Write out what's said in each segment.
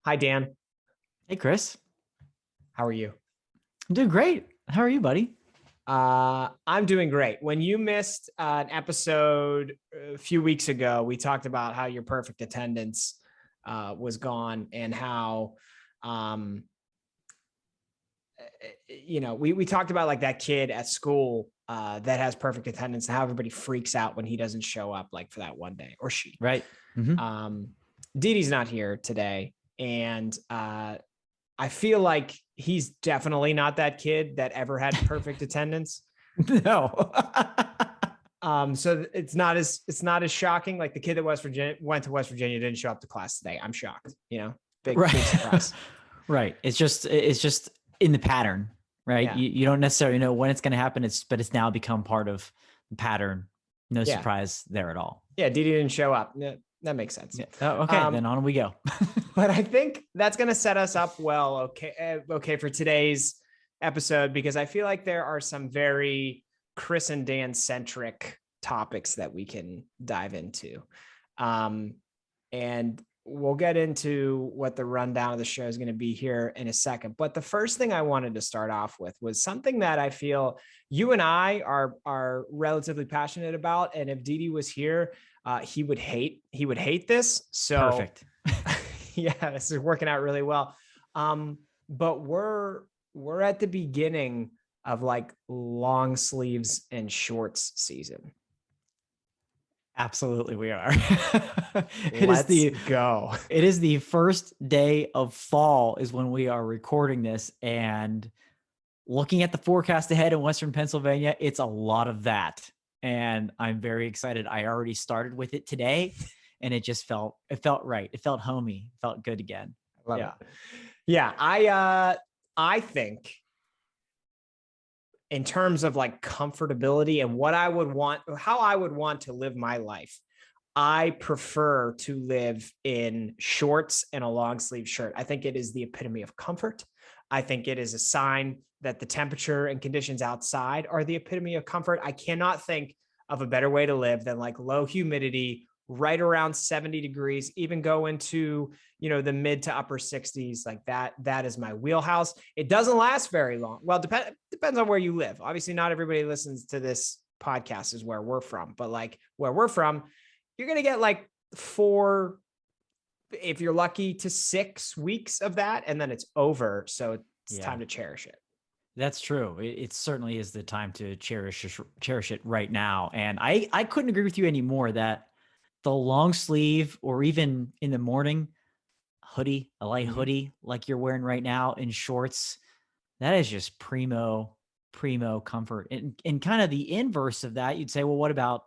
Hi, Dan. Hey, Chris. How are you? I'm doing great. How are you, buddy? I'm doing great. When you missed an episode a few weeks ago, we talked about how your perfect attendance was gone and how, um, we talked about like that kid at school that has perfect attendance and how everybody freaks out when he doesn't show up like for that one day or she. Right. Mm-hmm. Dee Dee's not here today. And I feel like he's definitely not that kid that ever had perfect attendance. No. So it's not as shocking. Like the kid that went to West Virginia didn't show up to class today. I'm shocked. Big surprise. Right. It's just in the pattern, right? Yeah. You don't necessarily know when it's going to happen. But it's now become part of the pattern. No surprise there at all. Yeah. Dee Dee didn't show up. Yeah, that makes sense. Yeah. Oh, okay. Then on we go. But I think that's going to set us up well. Okay. For today's episode, because I feel like there are some very Chris and Dan centric topics that we can dive into. And we'll get into what the rundown of the show is going to be here in a second. But the first thing I wanted to start off with was something that I feel you and I are relatively passionate about. And if Dee Dee was here, he would hate this. So Perfect. Yeah, this is working out really well. But we're at the beginning of like long sleeves and shorts season. Absolutely, we are. Let's go. It is the first day of fall is when we are recording this, and looking at the forecast ahead in Western Pennsylvania, it's a lot of that. And I'm very excited. I already started with it today, and it felt right. It felt homey. It felt good again. Love it. Yeah. I think in terms of like comfortability and how I would want to live my life, I prefer to live in shorts and a long sleeve shirt. I think it is the epitome of comfort. I think it is a sign that the temperature and conditions outside are the epitome of comfort. I cannot think of a better way to live than like low humidity, right around 70 degrees, even go into, the mid to upper 60s. Like that is my wheelhouse. It doesn't last very long. Well, depends on where you live. Obviously not everybody listens to this podcast is where we're from, but like where we're from, you're going to get like 4, if you're lucky, to 6 weeks of that. And then it's over. So it's time to cherish it. That's true. It certainly is the time to cherish it right now. And I couldn't agree with you anymore that the long sleeve, or even in the morning, hoodie, a light hoodie like you're wearing right now, in shorts, that is just primo comfort. And kind of the inverse of that, you'd say, well, what about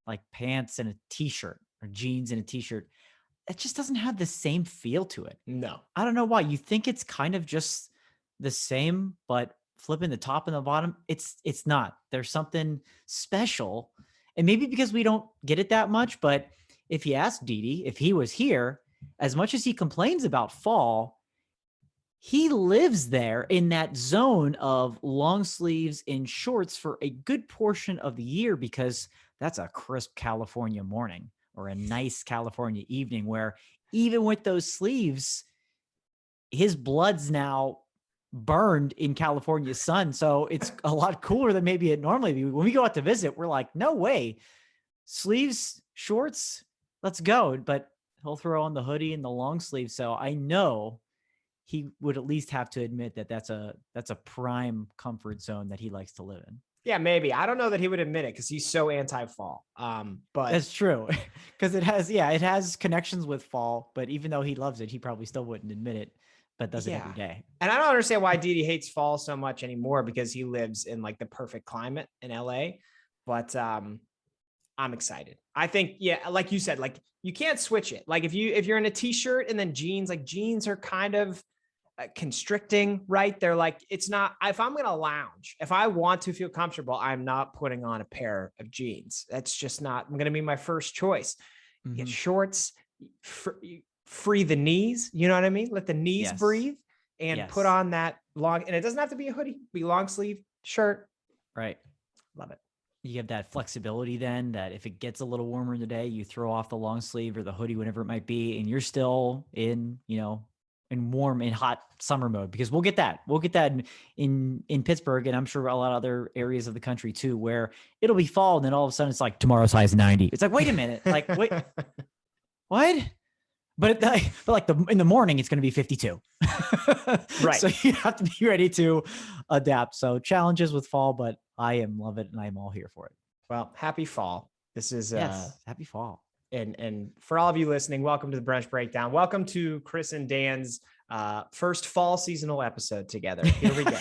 like pants and a t-shirt, or jeans and a t-shirt? It just doesn't have the same feel to it. No. I don't know why. You think it's kind of just the same, but flipping the top and the bottom, it's not. There's something special. And maybe because we don't get it that much, but if you ask Dee Dee, if he was here, as much as he complains about fall, he lives there in that zone of long sleeves and shorts for a good portion of the year, because that's a crisp California morning or a nice California evening where even with those sleeves, his blood's now burned in California sun. So it's a lot cooler than maybe it normally be. When we go out to visit, we're like, no way. Sleeves, shorts, let's go. But he'll throw on the hoodie and the long sleeve. So I know he would at least have to admit that that's a prime comfort zone that he likes to live in. Yeah, maybe. I don't know that he would admit it because he's so anti-fall. But that's true, because it has connections with fall. But even though he loves it, he probably still wouldn't admit it. But does it every day. And I don't understand why Dee Dee hates fall so much anymore, because he lives in like the perfect climate in LA. But I'm excited. I think, like you said, like you can't switch it. Like if you're in a t-shirt and then jeans, like jeans are kind of constricting, right? They're like, it's not, if I'm going to lounge, if I want to feel comfortable, I'm not putting on a pair of jeans. That's just not going to be my first choice. You get shorts, free the knees. You know what I mean? Let the knees breathe, and put on that long, and it doesn't have to be a hoodie, be long sleeve shirt. Right. Love it. You have that flexibility then, that if it gets a little warmer in the day, you throw off the long sleeve or the hoodie, whatever it might be, and you're still in, and warm and hot summer mode, because we'll get that. We'll get that in Pittsburgh, and I'm sure a lot of other areas of the country too, where it'll be fall and then all of a sudden it's like tomorrow's high is 90. It's like, wait a minute, like wait, what? But in the morning it's going to be 52. Right. So you have to be ready to adapt. So challenges with fall, but I love it and I'm all here for it. Well, happy fall. This is happy fall. And for all of you listening, welcome to the Brunch Breakdown. Welcome to Chris and Dan's first fall seasonal episode together. Here we go.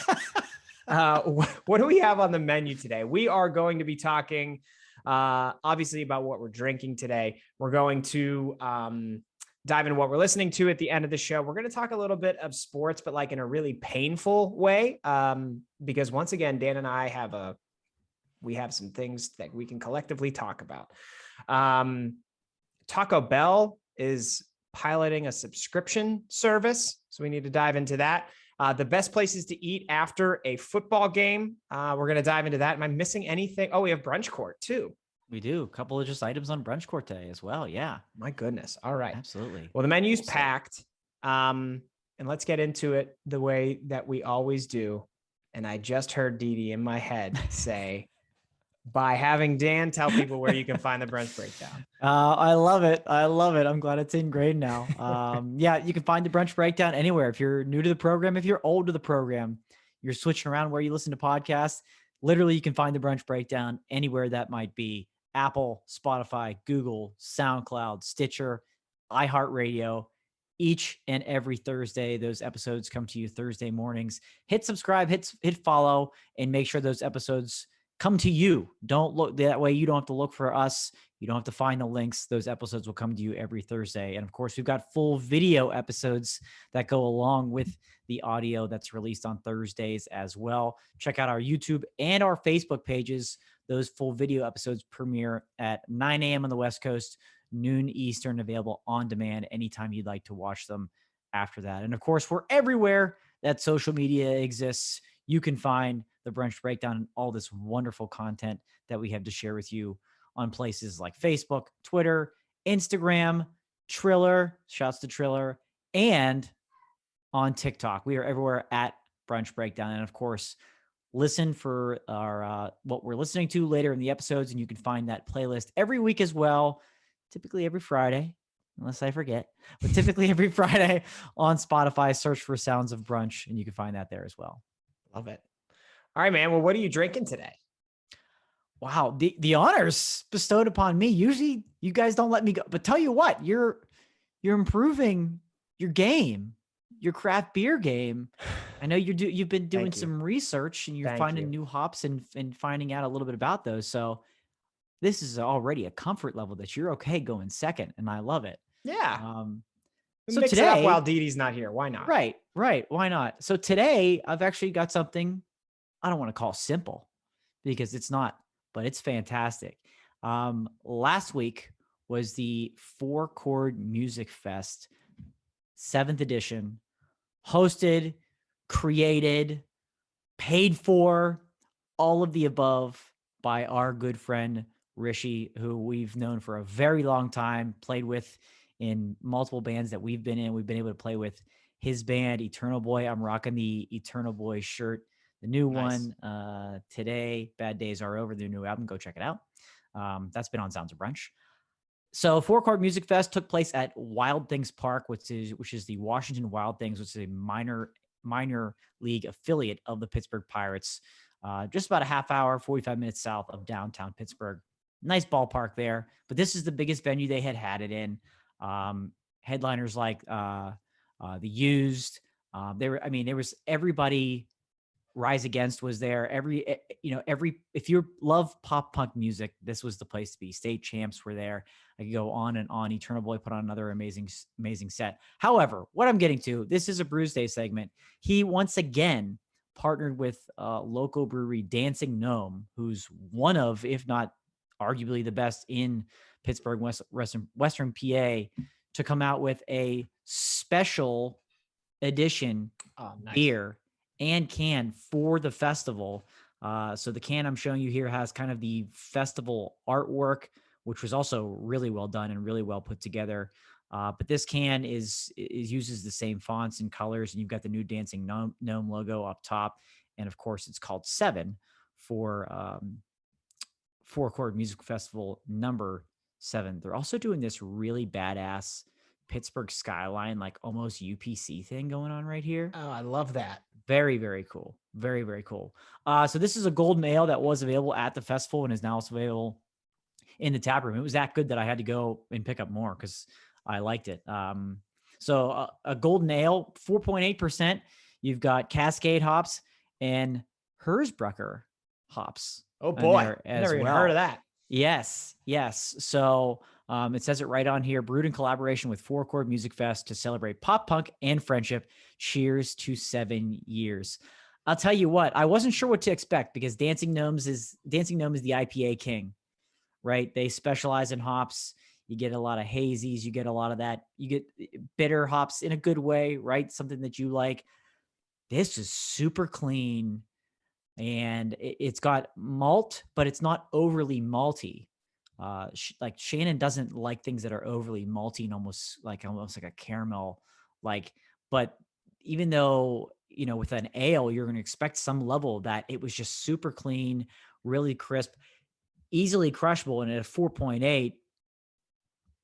What do we have on the menu today? We are going to be talking obviously about what we're drinking today. We're going to dive into what we're listening to at the end of the show. We're going to talk a little bit of sports, but like in a really painful way, because once again, Dan and I have some things that we can collectively talk about. Taco Bell is piloting a subscription service, so we need to dive into that. The best places to eat after a football game. We're going to dive into that. Am I missing anything? Oh, we have Brunch Court too. We do a couple of just items on Brunch Court today as well. Yeah. My goodness. All right. Absolutely. Well, the menu's packed. And let's get into it the way that we always do. And I just heard Dee in my head say, by having Dan tell people where you can find the Brunch Breakdown. I love it. I'm glad it's ingrained now. Yeah, you can find the Brunch Breakdown anywhere. If you're new to the program, if you're old to the program, you're switching around where you listen to podcasts. Literally, you can find the Brunch Breakdown anywhere that might be. Apple, Spotify, Google, SoundCloud, Stitcher, iHeartRadio. Each and every Thursday, those episodes come to you Thursday mornings. Hit subscribe, hit follow, and make sure those episodes come to you. Don't look that way. You don't have to look for us. You don't have to find the links. Those episodes will come to you every Thursday. And of course, we've got full video episodes that go along with the audio that's released on Thursdays as well. Check out our YouTube and our Facebook pages. Those full video episodes premiere at 9 a.m. on the West Coast, noon Eastern, available on demand anytime you'd like to watch them after that. And of course, we're everywhere that social media exists. You can find the Brunch Breakdown and all this wonderful content that we have to share with you on places like Facebook, Twitter, Instagram, Triller, shouts to Triller, and on TikTok. We are everywhere at Brunch Breakdown. And of course, listen for our what we're listening to later in the episodes, and you can find that playlist every week as well, typically every Friday, unless I forget, but typically every Friday on Spotify. Search for Sounds of Brunch, and you can find that there as well. Love it. All right, man. Well, what are you drinking today? Wow, the honors bestowed upon me. Usually you guys don't let me go, but tell you what, you're improving your game, your craft beer game. I know you've been doing some research and you're finding new hops and finding out a little bit about those. So this is already a comfort level that you're okay going second, and I love it. Yeah. So mix today, it up while Didi's not here. Why not? Right. Why not? So today I've actually got something I don't want to call simple because it's not, but it's fantastic. Last week was the 4-Chord Music Fest, 7th edition, hosted, created, paid for, all of the above by our good friend Rishi, who we've known for a very long time, played with in multiple bands that we've been in. We've been able to play with his band, Eternal Boy. I'm rocking the Eternal Boy shirt. The new one today, Bad Days Are Over, their new album. Go check it out. That's been on Sounds of Brunch. So 4-Chord Music Fest took place at Wild Things Park, which is the Washington Wild Things, which is a minor league affiliate of the Pittsburgh Pirates. Just about a half hour, 45 minutes south of downtown Pittsburgh. Nice ballpark there. But this is the biggest venue they had it in. Headliners like the Used. There was everybody. Rise Against was there. If you love pop punk music, this was the place to be. State Champs were there. I could go on and on. Eternal Boy put on another amazing set. However, what I'm getting to, this is a Brews Day segment. He once again partnered with local brewery Dancing Gnome, who's one of, if not arguably the best in Pittsburgh, Western PA, to come out with a special edition beer and can for the festival. So the can I'm showing you here has kind of the festival artwork, which was also really well done and really well put together. But this can uses the same fonts and colors, and you've got the new Dancing Gnome logo up top. And of course, it's called 7 for Four Chord Music Festival number 7. They're also doing this really badass Pittsburgh skyline, like almost UPC thing going on right here. Oh, I love that. Very, very cool. Very, very cool. So this is a golden ale that was available at the festival and is now also available in the tap room. It was that good that I had to go and pick up more because I liked it. So a golden ale, 4.8%. You've got Cascade hops and Hersbrucker hops. Oh boy, never even heard of that. Yes. So it says it right on here. Brewed in collaboration with Four Chord Music Fest to celebrate pop punk and friendship. Cheers to 7 years. I'll tell you what, I wasn't sure what to expect because Dancing Gnome is the IPA king, right? They specialize in hops. You get a lot of hazies. You get a lot of that. You get bitter hops in a good way, right? Something that you like. This is super clean. And it's got malt, but it's not overly malty. Like Shannon doesn't like things that are overly malty and almost like a caramel. But even though, with an ale, you're going to expect some level of that, it was just super clean, really crisp, easily crushable. And at a 4.8,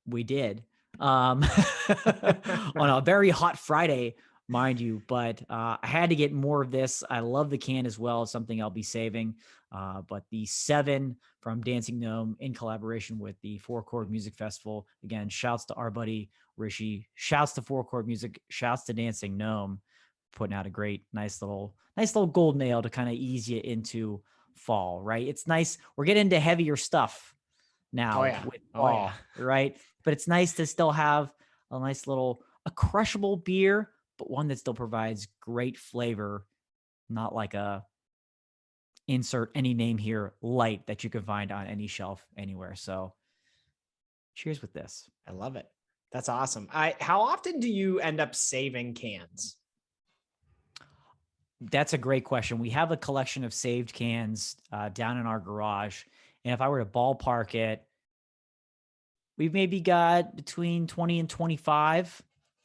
we did on a very hot Friday, mind you, but I had to get more of this. I love the can as well. It's something I'll be saving. But the 7 from Dancing Gnome in collaboration with the Four Chord Music Festival. Again, shouts to our buddy Rishi. Shouts to Four Chord Music. Shouts to Dancing Gnome, putting out a great, nice little golden ale to kind of ease you into fall. Right? It's nice. We're getting into heavier stuff now with fall, right? But it's nice to still have a nice a crushable beer, but one that still provides great flavor, not like a insert any name here light that you can find on any shelf anywhere. So cheers with this. I love it. That's awesome. How often do you end up saving cans? That's a great question. We have a collection of saved cans down in our garage. And if I were to ballpark it, we've maybe got between 20 and 25.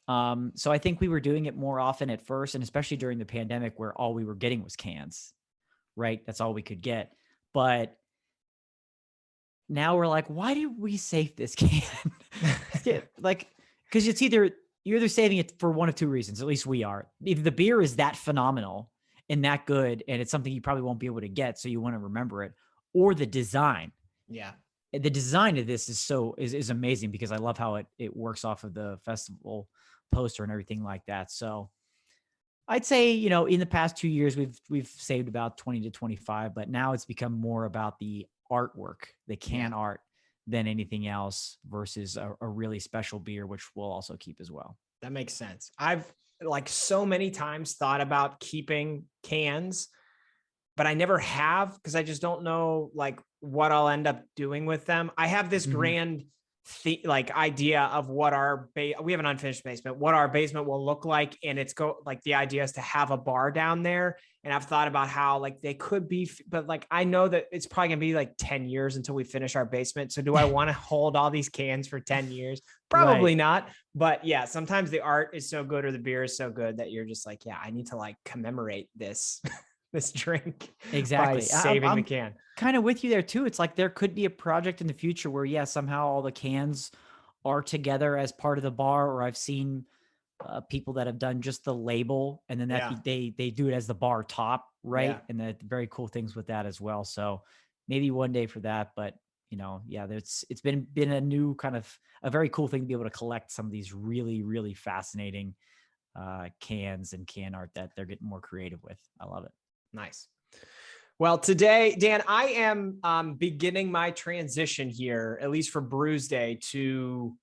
So I think we were doing it more often at first, and especially during the pandemic where all we were getting was cans, right? That's all we could get. But now we're like, why did we save this can? Because you're either saving it for one of two reasons, at least we are. Either the beer is that phenomenal and that good, and it's something you probably won't be able to get, so you want to remember it, or the design. Yeah. The design of this is amazing because I love how it works off of the festival poster and everything like that. So I'd say, in the past 2 years, we've saved about 20 to 25, but now it's become more about the artwork, the can art, than anything else versus a really special beer, which we'll also keep as well. That makes sense. I've so many times thought about keeping cans, but I never have because I just don't know what I'll end up doing with them. I have this grand idea of what we have an unfinished basement, what our basement will look like. And the idea is to have a bar down there. And I've thought about how they could be, but I know that it's probably gonna be 10 years until we finish our basement. So do I want to hold all these cans for 10 years? Probably not. But yeah, sometimes the art is so good or the beer is so good that you're just I need to commemorate this. This drink exactly by saving the can. Kind of with you there too. It's there could be a project in the future where somehow all the cans are together as part of the bar, or I've seen people that have done just the label and then they do it as the bar top, right? Yeah. And the very cool things with that as well. So maybe one day for that, but it's been a new kind of a very cool thing to be able to collect some of these really, really fascinating cans and can art that they're getting more creative with. I love it. Nice. Well, today, Dan, I am beginning my transition here, at least for Brews Day, to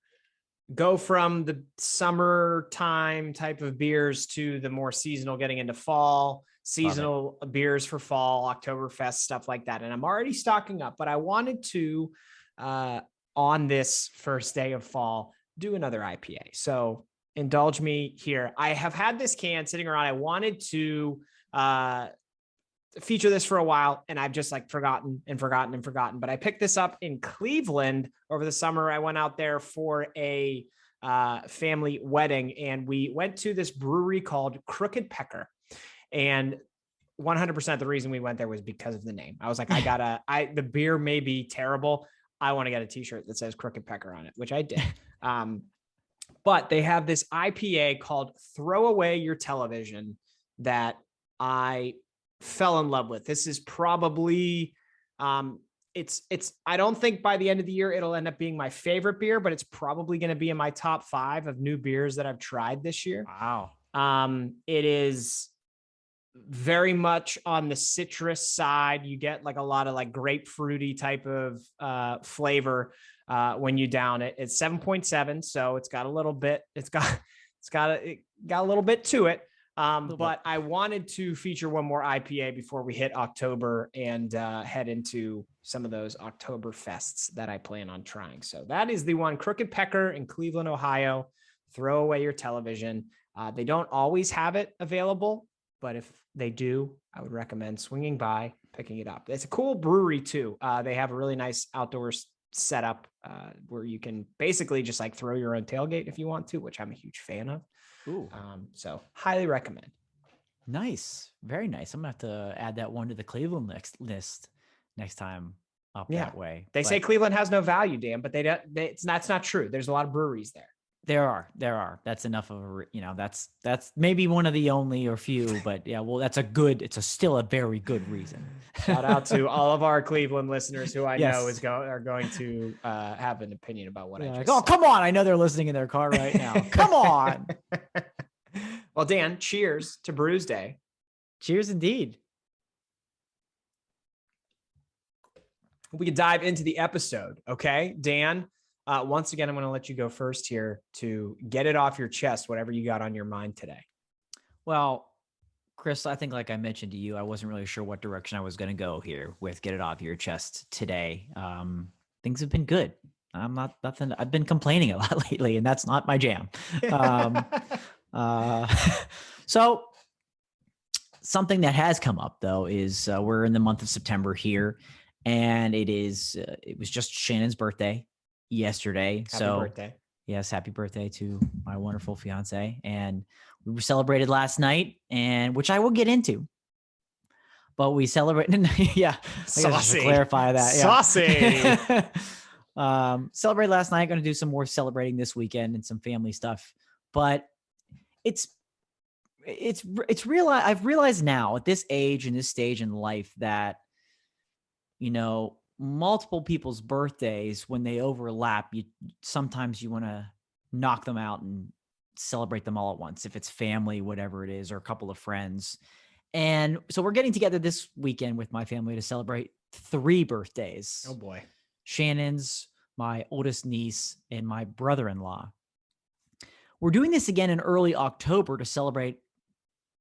go from the summertime type of beers to the more seasonal, getting into fall, seasonal beers for fall, Oktoberfest, stuff like that. And I'm already stocking up, but I wanted to, on this first day of fall, do another IPA. So indulge me here. I have had this can sitting around. I wanted to feature this for a while, and I've just forgotten. But I picked this up in Cleveland over the summer. I went out there for a family wedding, and we went to this brewery called Crooked Pecker. And 100% the reason we went there was because of the name. I was like, the beer may be terrible. I want to get a t-shirt that says Crooked Pecker on it, which I did. But they have this IPA called Throw Away Your Television that I fell in love with. This is probably, I don't think by the end of the year, it'll end up being my favorite beer, but it's probably going to be in my top 5 of new beers that I've tried this year. Wow. It is very much on the citrus side. You get like a lot of like grapefruity type of flavor when you down it. It's 7.7, so it's got a little bit. It got a little bit to it. But I wanted to feature one more IPA before we hit October and head into some of those October fests that I plan on trying. So that is the one, Crooked Pecker in Cleveland, Ohio. Throw away your television. They don't always have it available, but if they do, I would recommend swinging by, picking it up. It's a cool brewery too. They have a really nice outdoor setup where you can basically just like throw your own tailgate if you want to, which I'm a huge fan of. Ooh. So highly recommend. Nice. Very nice. I'm gonna have to add that one to the Cleveland list next time up that way. They say Cleveland has no value, Dan, but that's not true. There's a lot of breweries there. There are. That's enough of a, that's maybe one of the only or few, but yeah, well, it's still a very good reason. Shout out to all of our Cleveland listeners who I know are going to have an opinion about what I just said. Oh, come on. I know they're listening in their car right now. Come on. Well, Dan, cheers to Brews Day. Cheers indeed. We could dive into the episode. Okay, Dan. Once again, I'm going to let you go first here to get it off your chest, whatever you got on your mind today. Well, Chris, I think like I mentioned to you, I wasn't really sure what direction I was going to go here with get it off your chest today. Things have been good. I've been complaining a lot lately, and that's not my jam. So something that has come up though is we're in the month of September here, and it was just Shannon's birthday yesterday. Happy birthday. Yes, happy birthday to my wonderful fiance. And we were celebrated last night, and which I will get into. But we celebrated, yeah. Saucy. To clarify that. Yeah. Saucy. Celebrated last night. Going to do some more celebrating this weekend and some family stuff. But it's real. I've realized now at this age and this stage in life that, multiple people's birthdays, when they overlap, sometimes you want to knock them out and celebrate them all at once. If it's family, whatever it is, or a couple of friends. And so we're getting together this weekend with my family to celebrate 3 birthdays. Oh boy. Shannon's, my oldest niece, and my brother-in-law. We're doing this again in early October to celebrate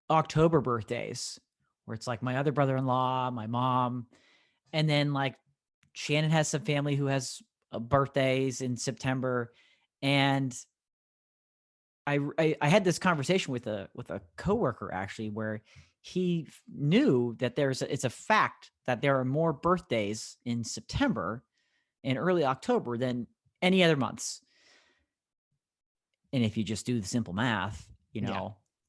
October birthdays, where it's like my other brother-in-law, my mom, and then like Shannon has some family who has birthdays in September. And I had this conversation with a coworker actually, where he knew that it's a fact that there are more birthdays in September and early October than any other months. And if you just do the simple math,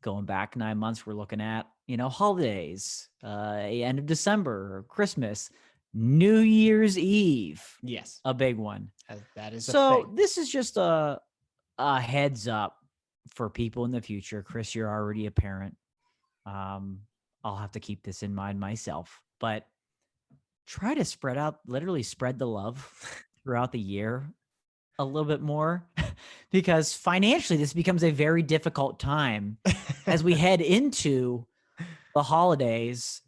going back 9 months, we're looking at, holidays, end of December, or Christmas, New Year's Eve. Yes. A big one. That is so this is just a heads up for people in the future. Chris, you're already a parent. I'll have to keep this in mind myself, but try to literally spread the love throughout the year a little bit more, because financially this becomes a very difficult time as we head into the holidays.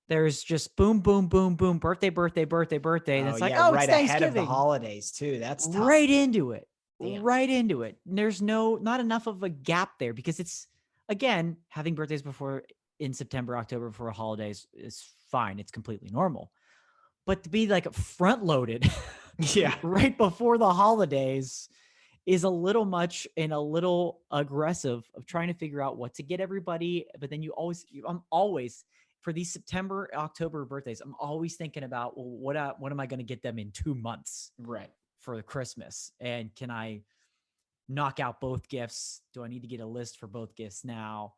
There's just boom, boom, boom, boom, birthday. And it's like, right it's Thanksgiving. ahead of the holidays too. That's tough. Right into it. Damn. Right into it. And there's not enough of a gap there, because it's, again, having birthdays in September, October before holidays is fine. It's completely normal. But to be like front loaded right before the holidays is a little much and a little aggressive of trying to figure out what to get everybody. But then I'm always for these September, October birthdays, I'm always thinking about, well, what am I going to get them in 2 months? Right. For Christmas? And can I knock out both gifts? Do I need to get a list for both gifts now?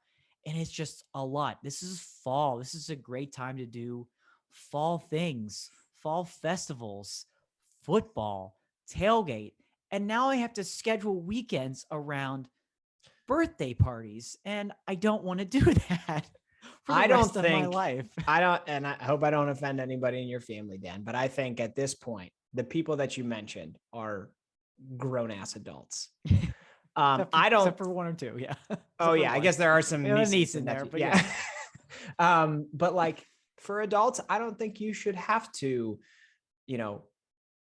And it's just a lot. This is fall. This is a great time to do fall things, fall festivals, football, tailgate. And now I have to schedule weekends around birthday parties. And I don't want to do that for the rest of my life. And I hope I don't offend anybody in your family, Dan, but I think at this point, the people that you mentioned are grown ass adults. Except for one or two. Yeah. Oh yeah. I guess there are some nieces in there, but yeah. But like for adults, I don't think you should have to,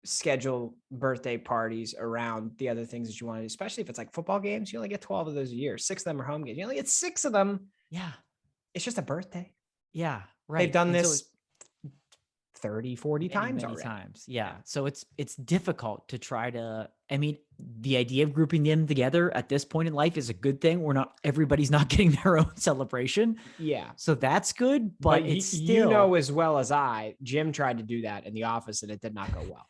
schedule birthday parties around the other things that you want to do, especially if it's like football games. You only get 12 of those a year. 6 of them are home games. You only get 6 of them. Yeah. It's just a birthday. Yeah. Right. They've done this 30, 40 times already. Yeah. So it's difficult to try to, the idea of grouping them together at this point in life is a good thing. Everybody's not getting their own celebration. Yeah. So that's good, but it's still, as well as Jim tried to do that in the office and it did not go well.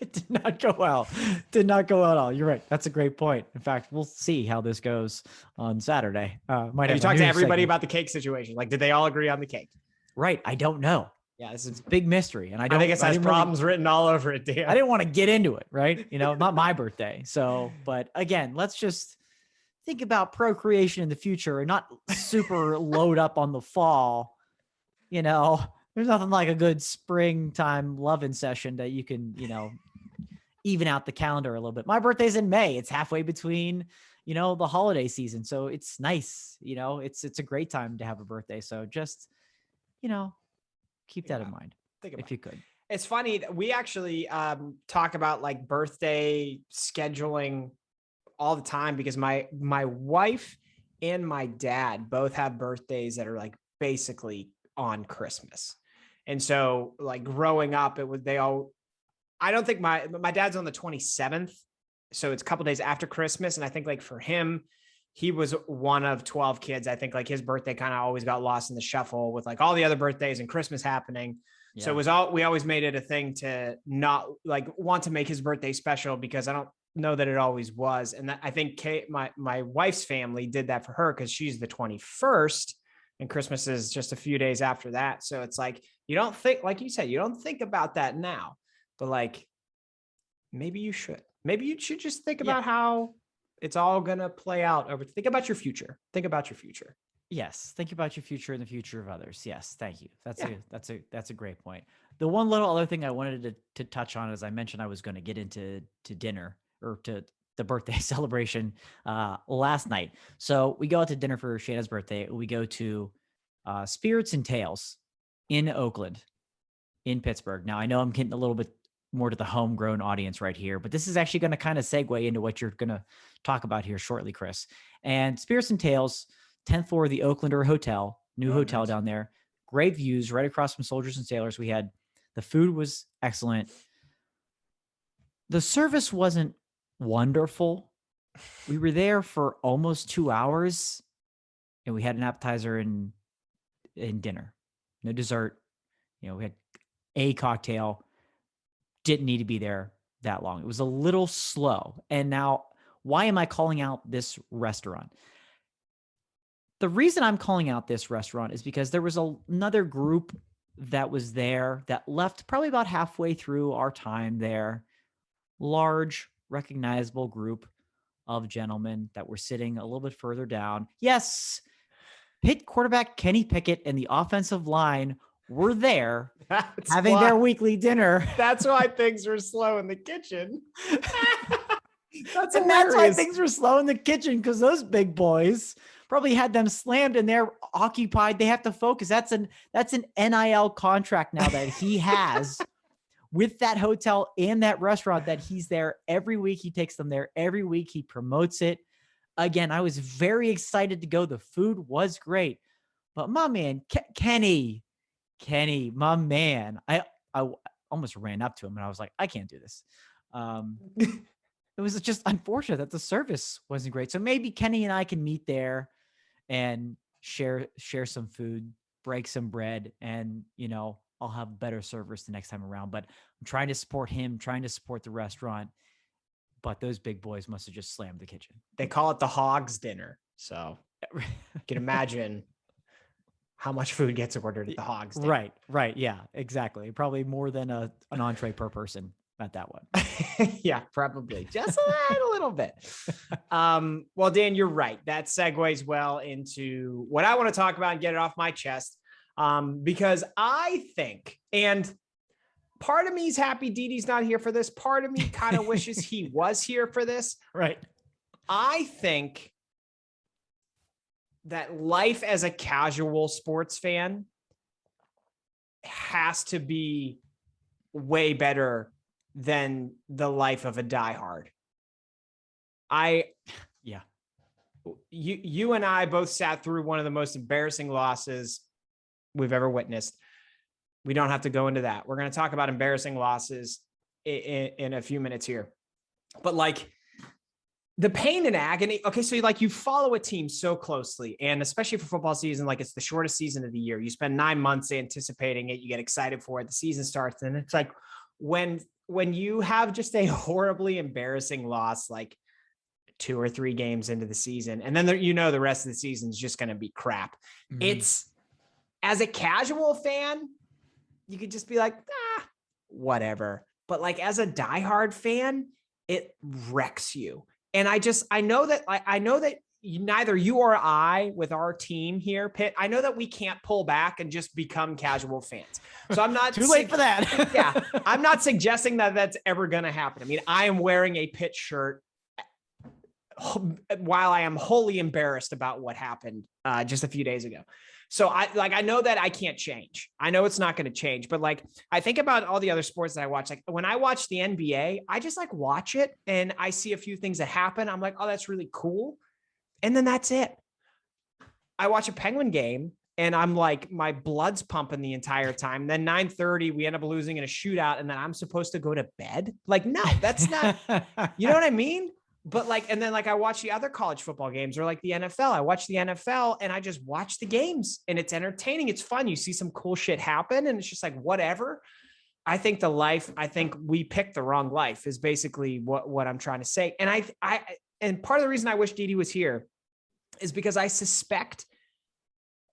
It did not go well. Did not go well at all. You're right. That's a great point. In fact, we'll see how this goes on Saturday. Have you talked to everybody about the cake situation? Like, did they all agree on the cake? Right. I don't know. Yeah, this is a big mystery. And I think it has problems written all over it, Dan. I didn't want to get into it, right? Not my birthday. So, but again, let's just think about procreation in the future and not super load up on the fall. There's nothing like a good springtime loving session that you can, even out the calendar a little bit. My birthday's in May. It's halfway between, the holiday season. So it's nice, it's a great time to have a birthday. So just, keep that in mind if you could. It's funny. We actually talk about like birthday scheduling all the time because my wife and my dad both have birthdays that are like basically on Christmas. And so like growing up, I don't think my dad's on the 27th. So it's a couple days after Christmas. And I think like for him, he was one of 12 kids. I think like his birthday kind of always got lost in the shuffle with like all the other birthdays and Christmas happening. Yeah. So we always made it a thing to not like want to make his birthday special because I don't know that it always was. And I think my wife's family did that for her because she's the 21st and Christmas is just a few days after that. So it's like, you don't think, like you said, you don't think about that now, but like, maybe you should just think about how it's all going to play out over. Think about your future. Yes. Think about your future and the future of others. Yes. Thank you. That's a great point. The one little other thing I wanted to touch on, as I mentioned, I was going to get into dinner or to the birthday celebration last night. So we go out to dinner for Shayna's birthday. We go to Spirits and Tales in Oakland, in Pittsburgh. Now I know I'm getting a little bit more to the homegrown audience right here, but this is actually going to kind of segue into what you're going to talk about here shortly, Chris. And Spirits and Tales, 10th floor of the Oaklander Hotel, new hotel down there. Great views right across from Soldiers and Sailors. The food was excellent. The service wasn't wonderful. We were there for almost 2 hours and we had an appetizer and dinner, no dessert. We had a cocktail. Didn't need to be there that long. It was a little slow. And now, why am I calling out this restaurant? The reason I'm calling out this restaurant is because there was another group that was there that left probably about halfway through our time there. Large, recognizable group of gentlemen that were sitting a little bit further down. Yes, Pitt quarterback Kenny Pickett and the offensive line were there having their weekly dinner. That's why things were slow in the kitchen. That's why things were slow in the kitchen, because those big boys probably had them slammed and they're occupied. They have to focus. That's an NIL contract now that he has with that hotel and that restaurant, that he's there every week. He takes them there every week. He promotes it. Again, I was very excited to go. The food was great, but my man, Kenny, my man, I almost ran up to him and I was like, I can't do this. It was just unfortunate that the service wasn't great. So maybe Kenny and I can meet there and share some food, break some bread, and, I'll have better service the next time around. But I'm trying to support him, trying to support the restaurant. but those big boys must have just slammed the kitchen. They call it the Hogs dinner. So you can imagine how much food gets ordered at the Hogs dinner. Right. Yeah, exactly. Probably more than an entree per person at that one. Yeah, probably just a little bit. Well, Dan, you're right. That segues well into what I want to talk about and get it off my chest. Because I think, and part of me is happy Didi's not here for this. Part of me kind of wishes he was here for this. Right. I think that life as a casual sports fan has to be way better than the life of a diehard. You and I both sat through one of the most embarrassing losses we've ever witnessed. We don't have to go into that. We're going to talk about embarrassing losses in a few minutes here, but like the pain and agony. Okay. So like you follow a team so closely, and especially for football season, like it's the shortest season of the year. You spend 9 months anticipating it. You get excited for it. The season starts. And it's like when you have just a horribly embarrassing loss, like 2 or 3 games into the season, and then the rest of the season is just going to be crap. Mm-hmm. It's, as a casual fan, you could just be like, whatever. But like as a diehard fan, it wrecks you. And I know that neither you or I, with our team here, Pitt, I know that we can't pull back and just become casual fans. So I'm not too late for that. Yeah. I'm not suggesting that that's ever going to happen. I mean, I am wearing a Pitt shirt while I am wholly embarrassed about what happened just a few days ago. So I know that I can't change. I know it's not going to change, but like, I think about all the other sports that I watch. Like when I watch the NBA, I just like watch it and I see a few things that happen. I'm like, oh, that's really cool. And then that's it. I watch a Penguin game and I'm like, my blood's pumping the entire time. Then 9:30, we end up losing in a shootout. And then I'm supposed to go to bed. Like, no, that's not, you know what I mean? But like, and then like I watch the other college football games or like the NFL. I watch the NFL and I just watch the games and it's entertaining. It's fun. You see some cool shit happen and it's just like, whatever. I think we picked the wrong life is basically what I'm trying to say. And and part of the reason I wish Didi was here is because I suspect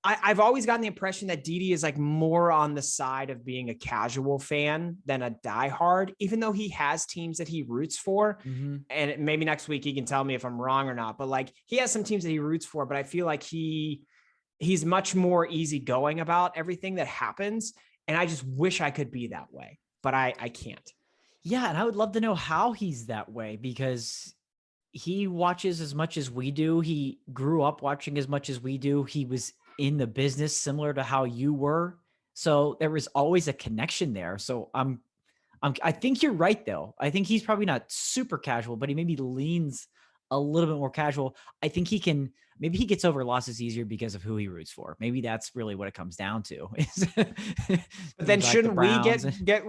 I've always gotten the impression that Didi is like more on the side of being a casual fan than a diehard, even though he has teams that he roots for. Mm-hmm. And maybe next week he can tell me if I'm wrong or not, but like he has some teams that he roots for, but I feel like he's much more easygoing about everything that happens. And I just wish I could be that way, but I can't. Yeah. And I would love to know how he's that way because he watches as much as we do. He grew up watching as much as we do. He was in the business similar to how you were. So there was always a connection there. So I think you're right though. I think he's probably not super casual, but he maybe leans a little bit more casual. I think maybe he gets over losses easier because of who he roots for. Maybe that's really what it comes down to. But then shouldn't we get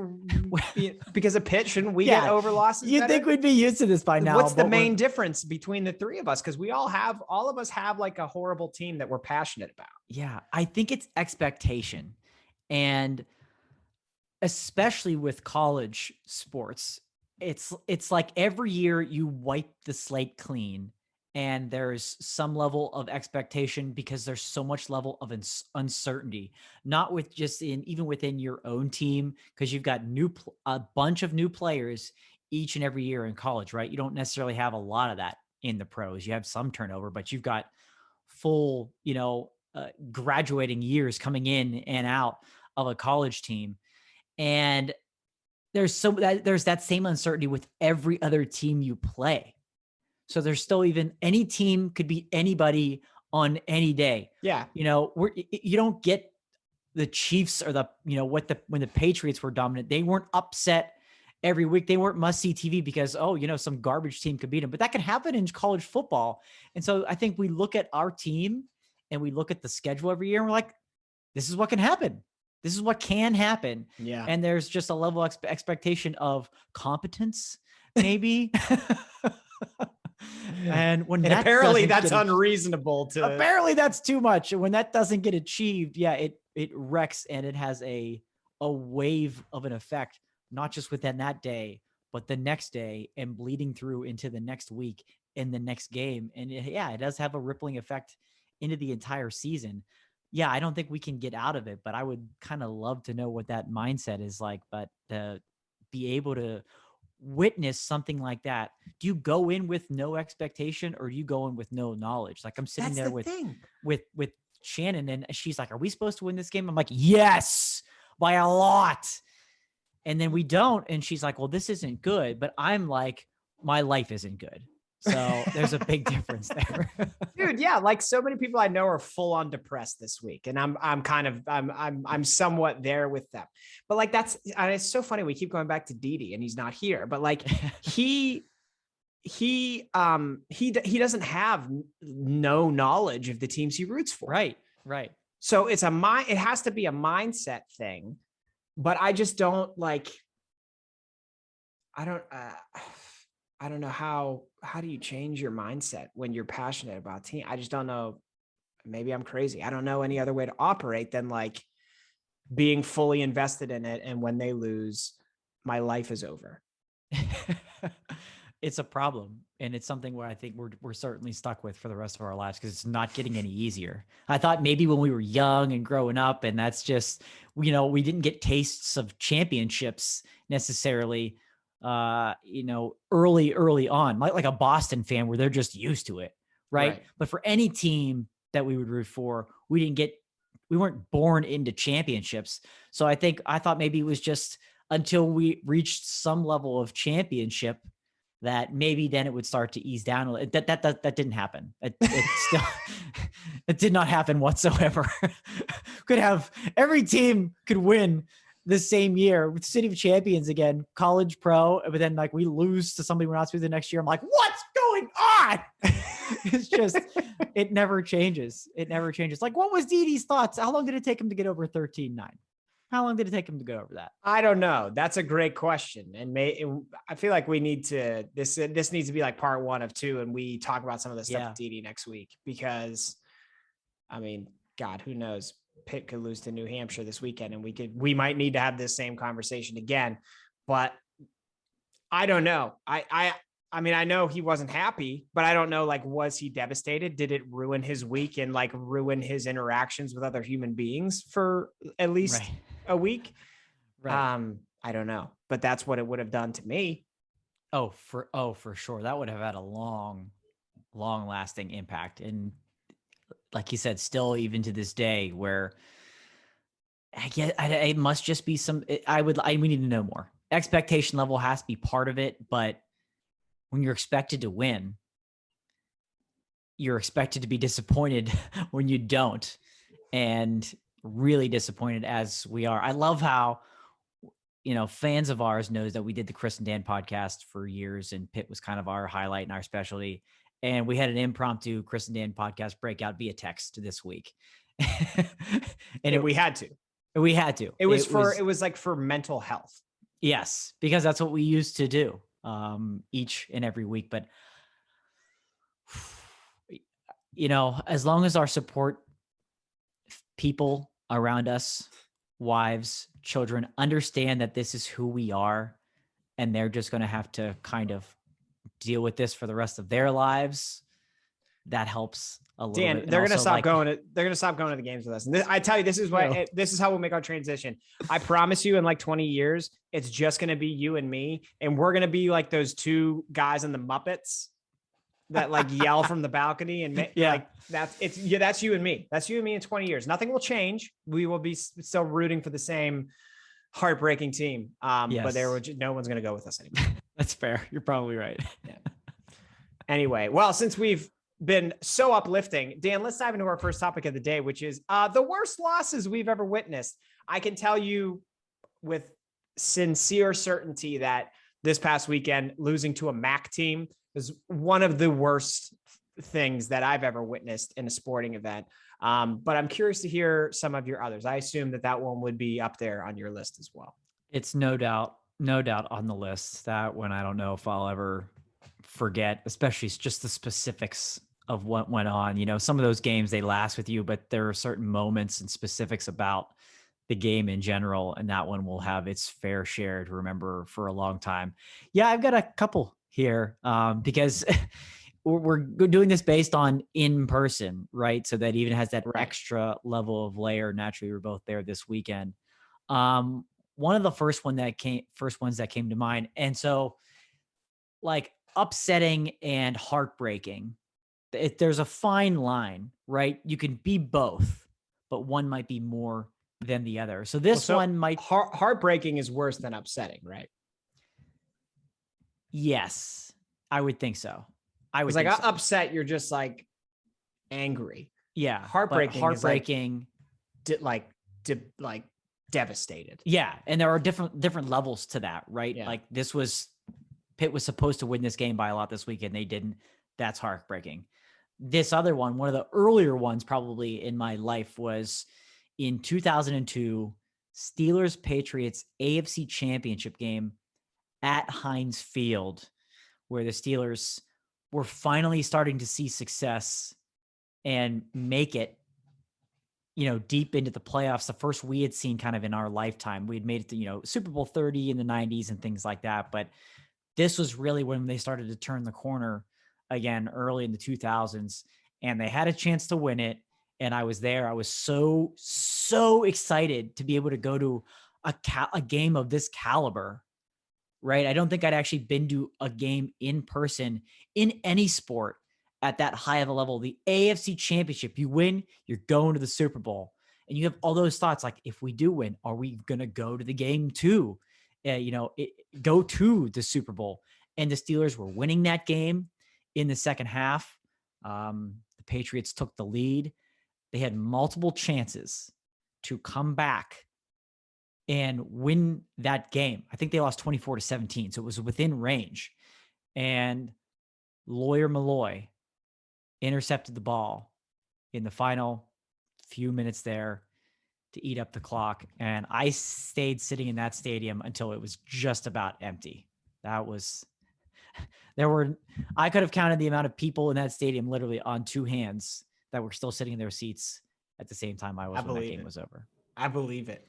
because of Pitt, shouldn't we get over losses? You'd think we'd be used to this by now. What's the main difference between the three of us? Because all of us have like a horrible team that we're passionate about. Yeah. I think it's expectation. And especially with college sports, it's like every year you wipe the slate clean and there's some level of expectation because there's so much level of uncertainty, not with just even within your own team, because you've got a bunch of new players each and every year in college, right? You don't necessarily have a lot of that in the pros. You have some turnover, but you've got full, graduating years coming in and out of a college team. And there's that same uncertainty with every other team you play. So there's still any team could beat anybody on any day. Yeah. You don't get the Chiefs or when the Patriots were dominant, they weren't upset every week. They weren't must-see TV because, some garbage team could beat them, but that can happen in college football. And so I think we look at our team and we look at the schedule every year and we're like, this is what can happen. This is what can happen. Yeah. And there's just a level of expectation of competence, maybe. And apparently that's unreasonable apparently that's too much. And when that doesn't get achieved, it wrecks and it has a wave of an effect, not just within that day, but the next day and bleeding through into the next week and the next game. And it does have a rippling effect into the entire season. Yeah, I don't think we can get out of it, but I would kind of love to know what that mindset is like. But to be able to witness something like that, do you go in with no expectation or do you go in with no knowledge? Like I'm sitting there with Shannon and she's like, are we supposed to win this game? I'm like, yes, by a lot. And then we don't. And she's like, well, this isn't good. But I'm like, my life isn't good. So there's a big difference there. Dude, yeah, like so many people I know are full on depressed this week, and I'm somewhat there with them. But like it's so funny we keep going back to Didi and he's not here, but like he doesn't have no knowledge of the teams he roots for. Right. So it has to be a mindset thing, but I just don't like, I don't know how do you change your mindset when you're passionate about team? I just don't know. Maybe I'm crazy. I don't know any other way to operate than like being fully invested in it. And when they lose, my life is over. It's a problem. And it's something where I think we're certainly stuck with for the rest of our lives because it's not getting any easier. I thought maybe when we were young and growing up, and that's just, we didn't get tastes of championships necessarily, early on, like a Boston fan where they're just used to it. Right. But for any team that we would root for, we weren't born into championships. So I thought maybe it was just until we reached some level of championship that maybe then it would start to ease down a little. That didn't happen. It still, it did not happen whatsoever. Every team could win the same year with City of Champions again, college pro, but then like we lose to somebody we're not supposed to the next year. I'm like, what's going on? It's just, it never changes. It never changes. Like, what was Didi's thoughts? How long did it take him to get over 13-9? How long did it take him to go over that? I don't know. That's a great question. And I feel like we need to, this needs to be like part 1 of 2. And we talk about some of the stuff with Didi next week, because I mean, God, who knows? Pitt could lose to New Hampshire this weekend and we might need to have this same conversation again, but I don't know. I mean, I know he wasn't happy, but I don't know, like, was he devastated? Did it ruin his week and like ruin his interactions with other human beings for at least a week? Right. I don't know, but that's what it would have done to me. Oh, for sure. That would have had a long lasting impact. And like you said, still even to this day, where I get, it must just be we need to know more. Expectation level has to be part of it, but when you're expected to win, you're expected to be disappointed when you don't, and really disappointed as we are. I love how, fans of ours knows that we did the Chris and Dan podcast for years, and Pitt was kind of our highlight and our specialty. And we had an impromptu Chris and Dan podcast breakout via text this week. and we had to. It was like for mental health. Yes, because that's what we used to do each and every week. But, as long as our support people around us, wives, children, understand that this is who we are, and they're just going to have to kind of deal with this for the rest of their lives, that helps a little bit. They're going to stop going to the games with us. And I tell you, this is why this is how we'll make our transition. I promise you, in like 20 years, it's just going to be you and me. And we're going to be like those 2 guys in the Muppets that like yell from the balcony and like that's you and me. That's you and me in 20 years. Nothing will change. We will be still rooting for the same heartbreaking team. But no one's going to go with us anymore. That's fair. You're probably right. Yeah. Anyway, well, since we've been so uplifting, Dan, let's dive into our first topic of the day, which is the worst losses we've ever witnessed. I can tell you with sincere certainty that this past weekend, losing to a MAC team is one of the worst things that I've ever witnessed in a sporting event. But I'm curious to hear some of your others. I assume that one would be up there on your list as well. It's no doubt on the list. That one, I don't know if I'll ever forget, especially just the specifics of what went on. Some of those games, they last with you, but there are certain moments and specifics about the game in general, and that one will have its fair share to remember for a long time. Yeah, I've got a couple here because we're doing this based on in person, right? So that even has that Right. extra level of layer. Naturally, we're both there this weekend. One of the first ones that came to mind, and so like upsetting and heartbreaking. There's a fine line, right? You can be both, but one might be more than the other. So this one might. Heartbreaking is worse than upsetting, right? Yes, I would think so. I would think like so. Upset, you're just like angry. Yeah, heartbreaking is like devastated. Yeah, and there are different levels to that, right? Yeah. Like Pitt was supposed to win this game by a lot this weekend. They didn't. That's heartbreaking. This other one of the earlier ones probably in my life, was in 2002, Steelers Patriots AFC Championship game at Heinz Field, where the Steelers were finally starting to see success and make it, deep into the playoffs. The first we had seen kind of in our lifetime. We had made it to, Super Bowl 30 in the 90s and things like that. But this was really when they started to turn the corner again early in the 2000s, and they had a chance to win it. And I was there. I was so excited to be able to go to a game of this caliber, right? I don't think I'd actually been to a game in person in any sport at that high of a level. The AFC Championship, you win, you're going to the Super Bowl. And you have all those thoughts like, if we do win, are we going to go to the game too? Go to the Super Bowl. And the Steelers were winning that game in the second half. The Patriots took the lead. They had multiple chances to come back and win that game. I think they lost 24-17. So it was within range. And Lawyer Malloy intercepted the ball in the final few minutes there to eat up the clock. And I stayed sitting in that stadium until it was just about empty. I could have counted the amount of people in that stadium literally on two hands that were still sitting in their seats at the same time when that game was over. I believe it.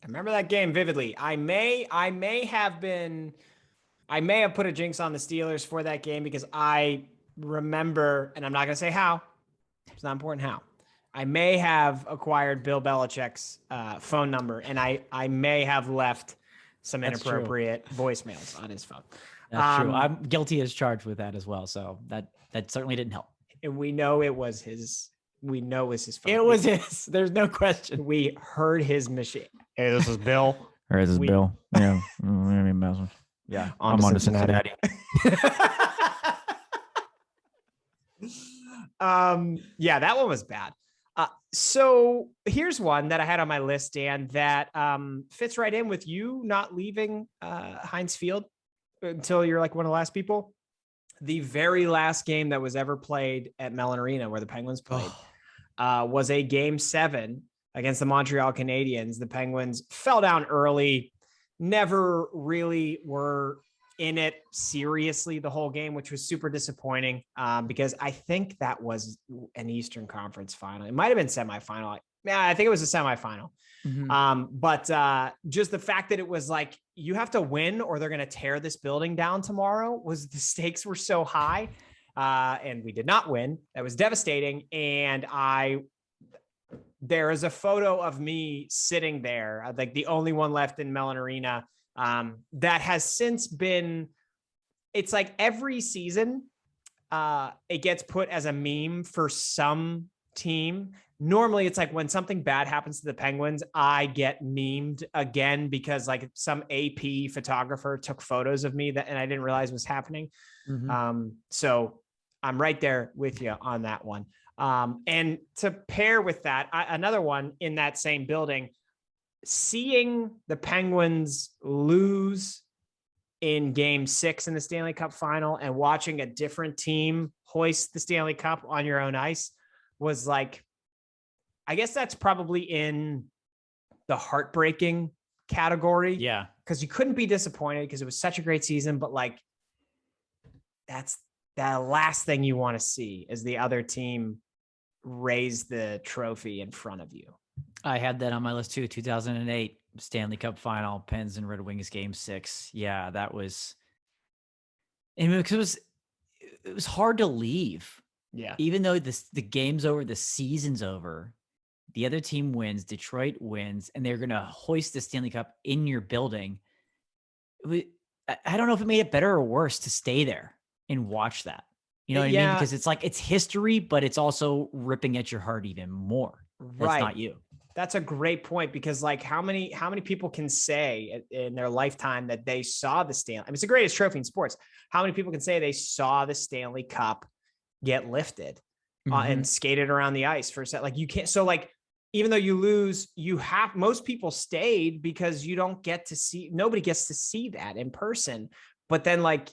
I remember that game vividly. I may have put a jinx on the Steelers for that game because I remember, and I'm not going to say how, it's not important how, I may have acquired Bill Belichick's phone number, and I may have left some inappropriate voicemails on his phone. That's true. I'm guilty as charged with that as well. So that certainly didn't help. And we know it was his. We know it was his phone. It was his. There's no question. We heard his machine. Hey, this is Bill. Or this is Bill. Yeah. Yeah. I'm on to Cincinnati. Yeah, that one was bad. So here's one that I had on my list, Dan, that fits right in with you not leaving Heinz Field until you're like one of the last people. The very last game that was ever played at Mellon Arena, where the Penguins played, was a Game 7 against the Montreal Canadiens. The Penguins fell down early, never really were in it seriously the whole game, which was super disappointing because I think that was an Eastern Conference final. It might have been semifinal. Yeah, I think it was a semifinal. Mm-hmm. But just the fact that it was like, you have to win or they're going to tear this building down tomorrow, was the stakes were so high. And we did not win. That was devastating. And there is a photo of me sitting there, like the only one left in Mellon Arena, that has since been, it's like every season, it gets put as a meme for some team. Normally it's like when something bad happens to the Penguins, I get memed again because like some AP photographer took photos of me and I didn't realize was happening. Mm-hmm. So I'm right there with you on that one. And to pair with that, another one in that same building, seeing the Penguins lose in Game 6 in the Stanley Cup final and watching a different team hoist the Stanley Cup on your own ice was like, I guess that's probably in the heartbreaking category. Yeah. Because you couldn't be disappointed because it was such a great season, but like, that's the last thing you want to see is the other team raise the trophy in front of you. I had that on my list too. 2008 Stanley Cup Final, Pens and Red Wings Game 6. Yeah, that was, and because it was hard to leave. Yeah. Even though the game's over, the season's over, the other team wins, Detroit wins, and they're gonna hoist the Stanley Cup in your building. I don't know if it made it better or worse to stay there and watch that. You know what I mean? Yeah. Because it's like, it's history, but it's also ripping at your heart even more. That's not you. That's a great point, because like how many people can say in their lifetime that they saw the Stanley? I mean, it's the greatest trophy in sports. How many people can say they saw the Stanley Cup get lifted and skated around the ice for a set? Like you can't. So like, even though you lose, most people stayed because you don't get to see, nobody gets to see that in person. But then like,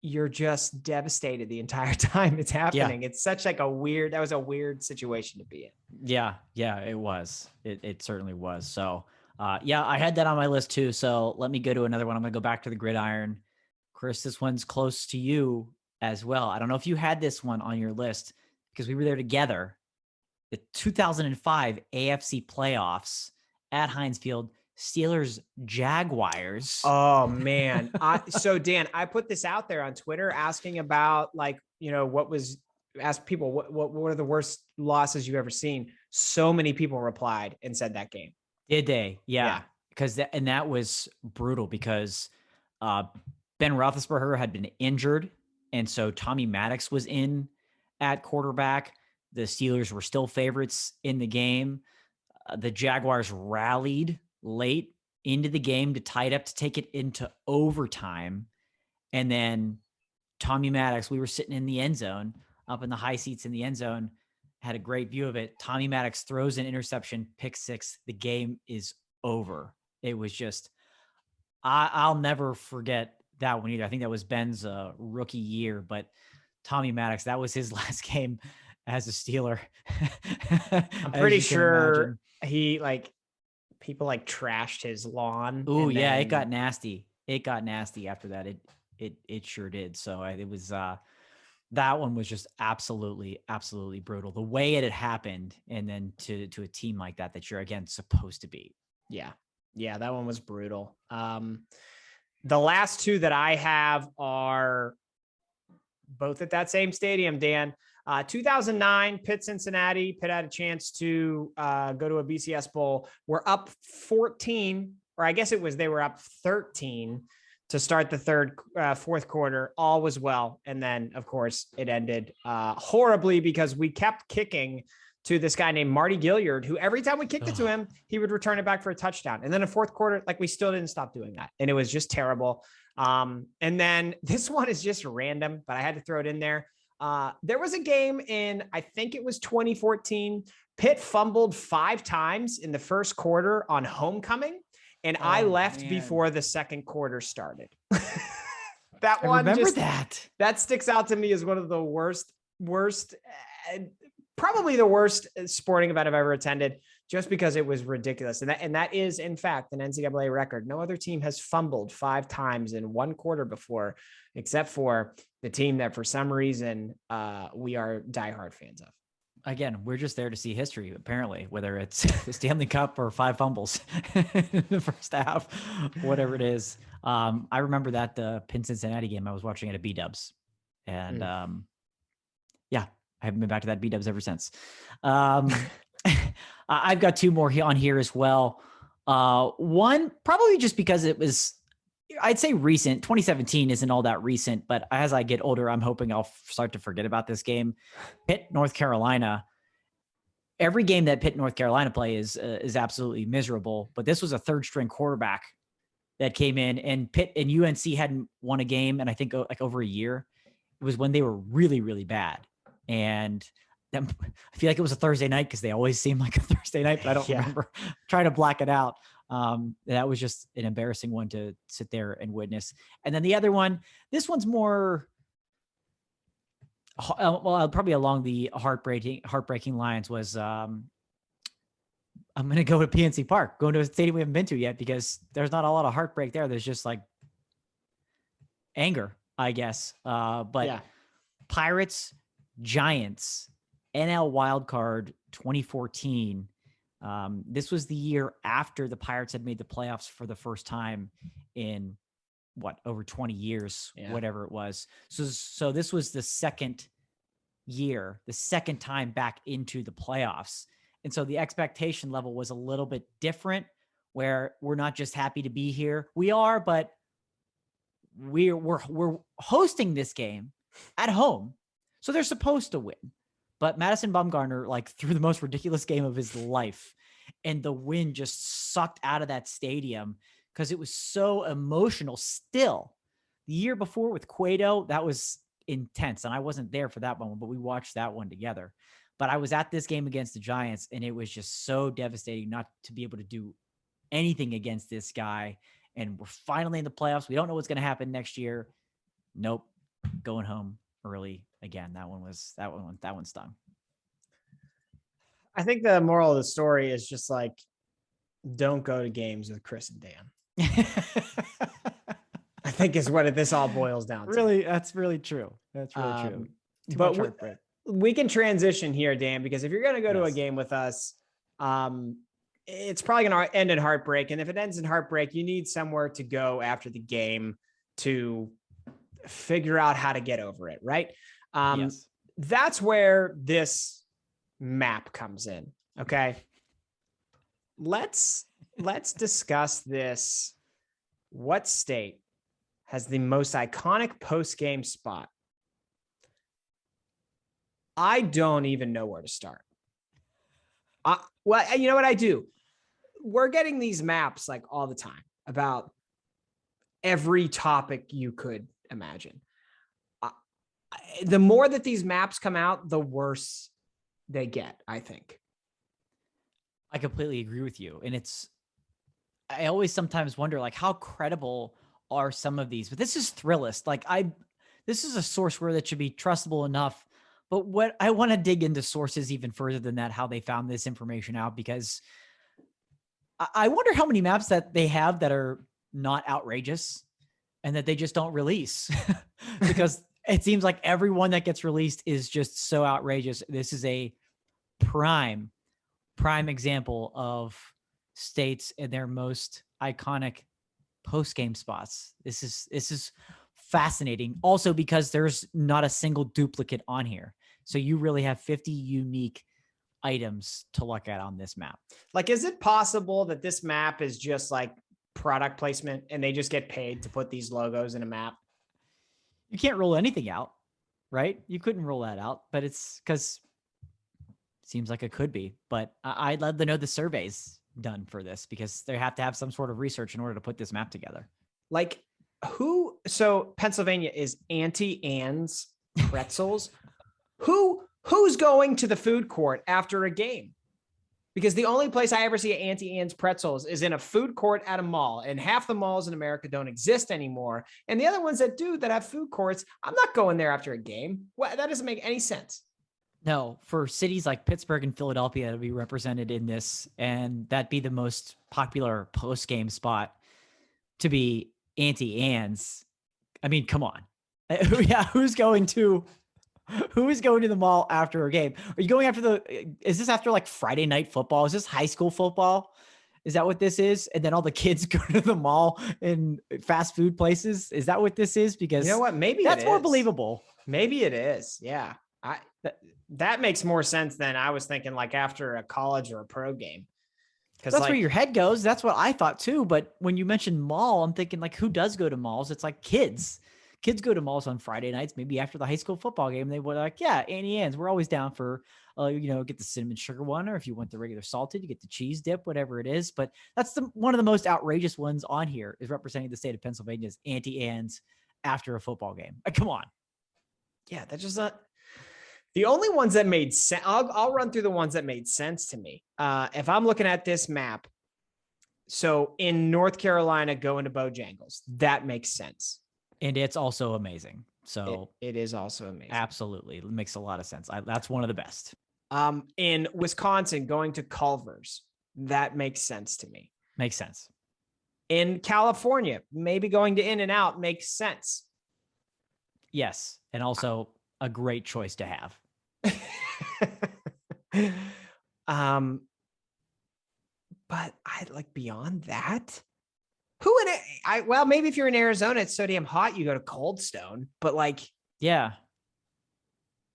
you're just devastated the entire time it's happening. Yeah. It's such like that was a weird situation to be in. Yeah. Yeah, it was. It certainly was. So yeah, I had that on my list too. So let me go to another one. I'm going to go back to the gridiron. Chris, this one's close to you as well. I don't know if you had this one on your list because we were there together. The 2005 AFC playoffs at Heinz Field, Steelers Jaguars. Oh man. So Dan, I put this out there on Twitter asking about like, ask people what were the worst losses you've ever seen. So many people replied and said that game. Did they? Yeah. Because that was brutal because Ben Roethlisberger had been injured. And so Tommy Maddox was in at quarterback. The Steelers were still favorites in the game. The Jaguars rallied late into the game to tie it up to take it into overtime. And then Tommy Maddox, we were sitting in the end zone, up in the high seats in the end zone, had a great view of it. Tommy Maddox throws an interception, pick six. The game is over. It was just, I'll never forget that one either. I think that was Ben's rookie year, but Tommy Maddox, that was his last game as a Steeler. I'm pretty sure people trashed his lawn. Oh yeah. It got nasty. It got nasty after that. It sure did. So it was, that one was just absolutely, absolutely brutal. The way it had happened. And then to a team like that you're again supposed to beat. Yeah. Yeah. That one was brutal. The last two that I have are both at that same stadium, Dan. 2009, Pitt, Cincinnati. Pitt had a chance to go to a BCS Bowl. We're up 14, or I guess they were up 13 to start the fourth quarter. All was well. And then, of course, it ended horribly because we kept kicking to this guy named Marty Gilliard, who every time we kicked it to him, he would return it back for a touchdown. And then in fourth quarter, we still didn't stop doing that. And it was just terrible. And then this one is just random, but I had to throw it in there. There was a game in, I think it was 2014. Pitt fumbled 5 times in the first quarter on homecoming. And I left before the second quarter started. That one, that sticks out to me as one of the worst, probably the worst sporting event I've ever attended, just because it was ridiculous. And that is, in fact, an NCAA record. No other team has fumbled 5 times in one quarter before, except for the team that for some reason we are diehard fans of. Again, we're just there to see history, apparently, whether it's the Stanley Cup or 5 fumbles in the first half, whatever it is. I remember that the Penn Cincinnati game I was watching at a B-Dubs. And yeah, I haven't been back to that B-Dubs ever since. I've got 2 more on here as well. One, probably just because it was, I'd say recent. 2017 isn't all that recent, but as I get older, I'm hoping I'll start to forget about this game. Pitt, North Carolina. Every game that Pitt, North Carolina play is absolutely miserable, but this was a 3rd-string quarterback that came in, and Pitt and UNC hadn't won a game, and I think over a year. It was when they were really, really bad. And I feel like it was a Thursday night because they always seem like a Thursday night, but I don't remember. Trying to black it out. That was just an embarrassing one to sit there and witness. And then the other one, this one's more, probably along the heartbreaking lines was, I'm going to go to PNC Park, going to a stadium we haven't been to yet, because there's not a lot of heartbreak there. There's just anger, I guess. Pirates, Giants, NL wildcard 2014. This was the year after the Pirates had made the playoffs for the first time in over 20 years, whatever it was. So this was the second year, the second time back into the playoffs. And so the expectation level was a little bit different, where we're not just happy to be here. We are, but we're hosting this game at home. So they're supposed to win. But Madison Bumgarner like threw the most ridiculous game of his life, and the wind just sucked out of that stadium because it was so emotional. Still, the year before with Cueto, that was intense, and I wasn't there for that moment, but we watched that one together. But I was at this game against the Giants, and it was just so devastating not to be able to do anything against this guy. And we're finally in the playoffs. We don't know what's going to happen next year. Nope, going home early again. That one stung. I think the moral of the story is just like, don't go to games with Chris and Dan. I think is what this all boils down to. Really, that's really true. That's really true. But we can transition here, Dan, because if you're going to go to a game with us, it's probably going to end in heartbreak. And if it ends in heartbreak, you need somewhere to go after the game to figure out how to get over it, right? That's where this map comes in. Okay. Let's discuss this. What state has the most iconic post-game spot? I don't even know where to start. Well, you know what I do? We're getting these maps like all the time about every topic you could imagine. The more that these maps come out, the worse they get, I think. I completely agree with you. And I always sometimes wonder, like, how credible are some of these? But this is Thrillist. Like, this is a source where that should be trustable enough. But what I want to dig into sources even further than that, how they found this information out, because I wonder how many maps that they have that are not outrageous and that they just don't release because it seems like everyone that gets released is just so outrageous. This is a prime example of states and their most iconic post-game spots. This is fascinating. Also, because there's not a single duplicate on here. So you really have 50 unique items to look at on this map. Like, is it possible that this map is just like product placement and they just get paid to put these logos in a map? You can't rule anything out, right? You couldn't rule that out, but it's because it seems like it could be. But I'd love to know the surveys done for this, because they have to have some sort of research in order to put this map together. Like, so Pennsylvania is Auntie Anne's pretzels. Who's going to the food court after a game? Because the only place I ever see Auntie Anne's pretzels is in a food court at a mall, and half the malls in America don't exist anymore. And the other ones that do, that have food courts, I'm not going there after a game. Well, that doesn't make any sense. No, for cities like Pittsburgh and Philadelphia to be represented in this, and that'd be the most popular post-game spot to be Auntie Anne's. I mean, come on. Yeah, who's going to the mall after a game? Are you going is this after like Friday night football? Is this high school football? Is that what this is? And then all the kids go to the mall in fast food places? Is that what this is? Because you know what? Maybe that's more believable. Maybe it is. Yeah. That makes more sense than I was thinking, like after a college or a pro game. Because that's where your head goes. That's what I thought too. But when you mentioned mall, I'm thinking, like, who does go to malls? It's like kids. Kids go to malls on Friday nights, maybe after the high school football game. They were like, yeah, Auntie Anne's. We're always down for, get the cinnamon sugar one, or if you want the regular salted, you get the cheese dip, whatever it is. But that's one of the most outrageous ones on here, is representing the state of Pennsylvania's Auntie Anne's after a football game. Come on. Yeah, that's just not the only ones that made sense. I'll run through the ones that made sense to me. If I'm looking at this map, so in North Carolina, going to Bojangles, that makes sense. And it's also amazing. So it is also amazing. Absolutely. It makes a lot of sense. That's one of the best. In Wisconsin, going to Culver's, that makes sense to me. Makes sense. In California, maybe going to In-N-Out makes sense. Yes. And also a great choice to have. But I like beyond that. Who in it? Well, maybe if you're in Arizona, it's so damn hot, you go to Cold Stone. But like, Yeah.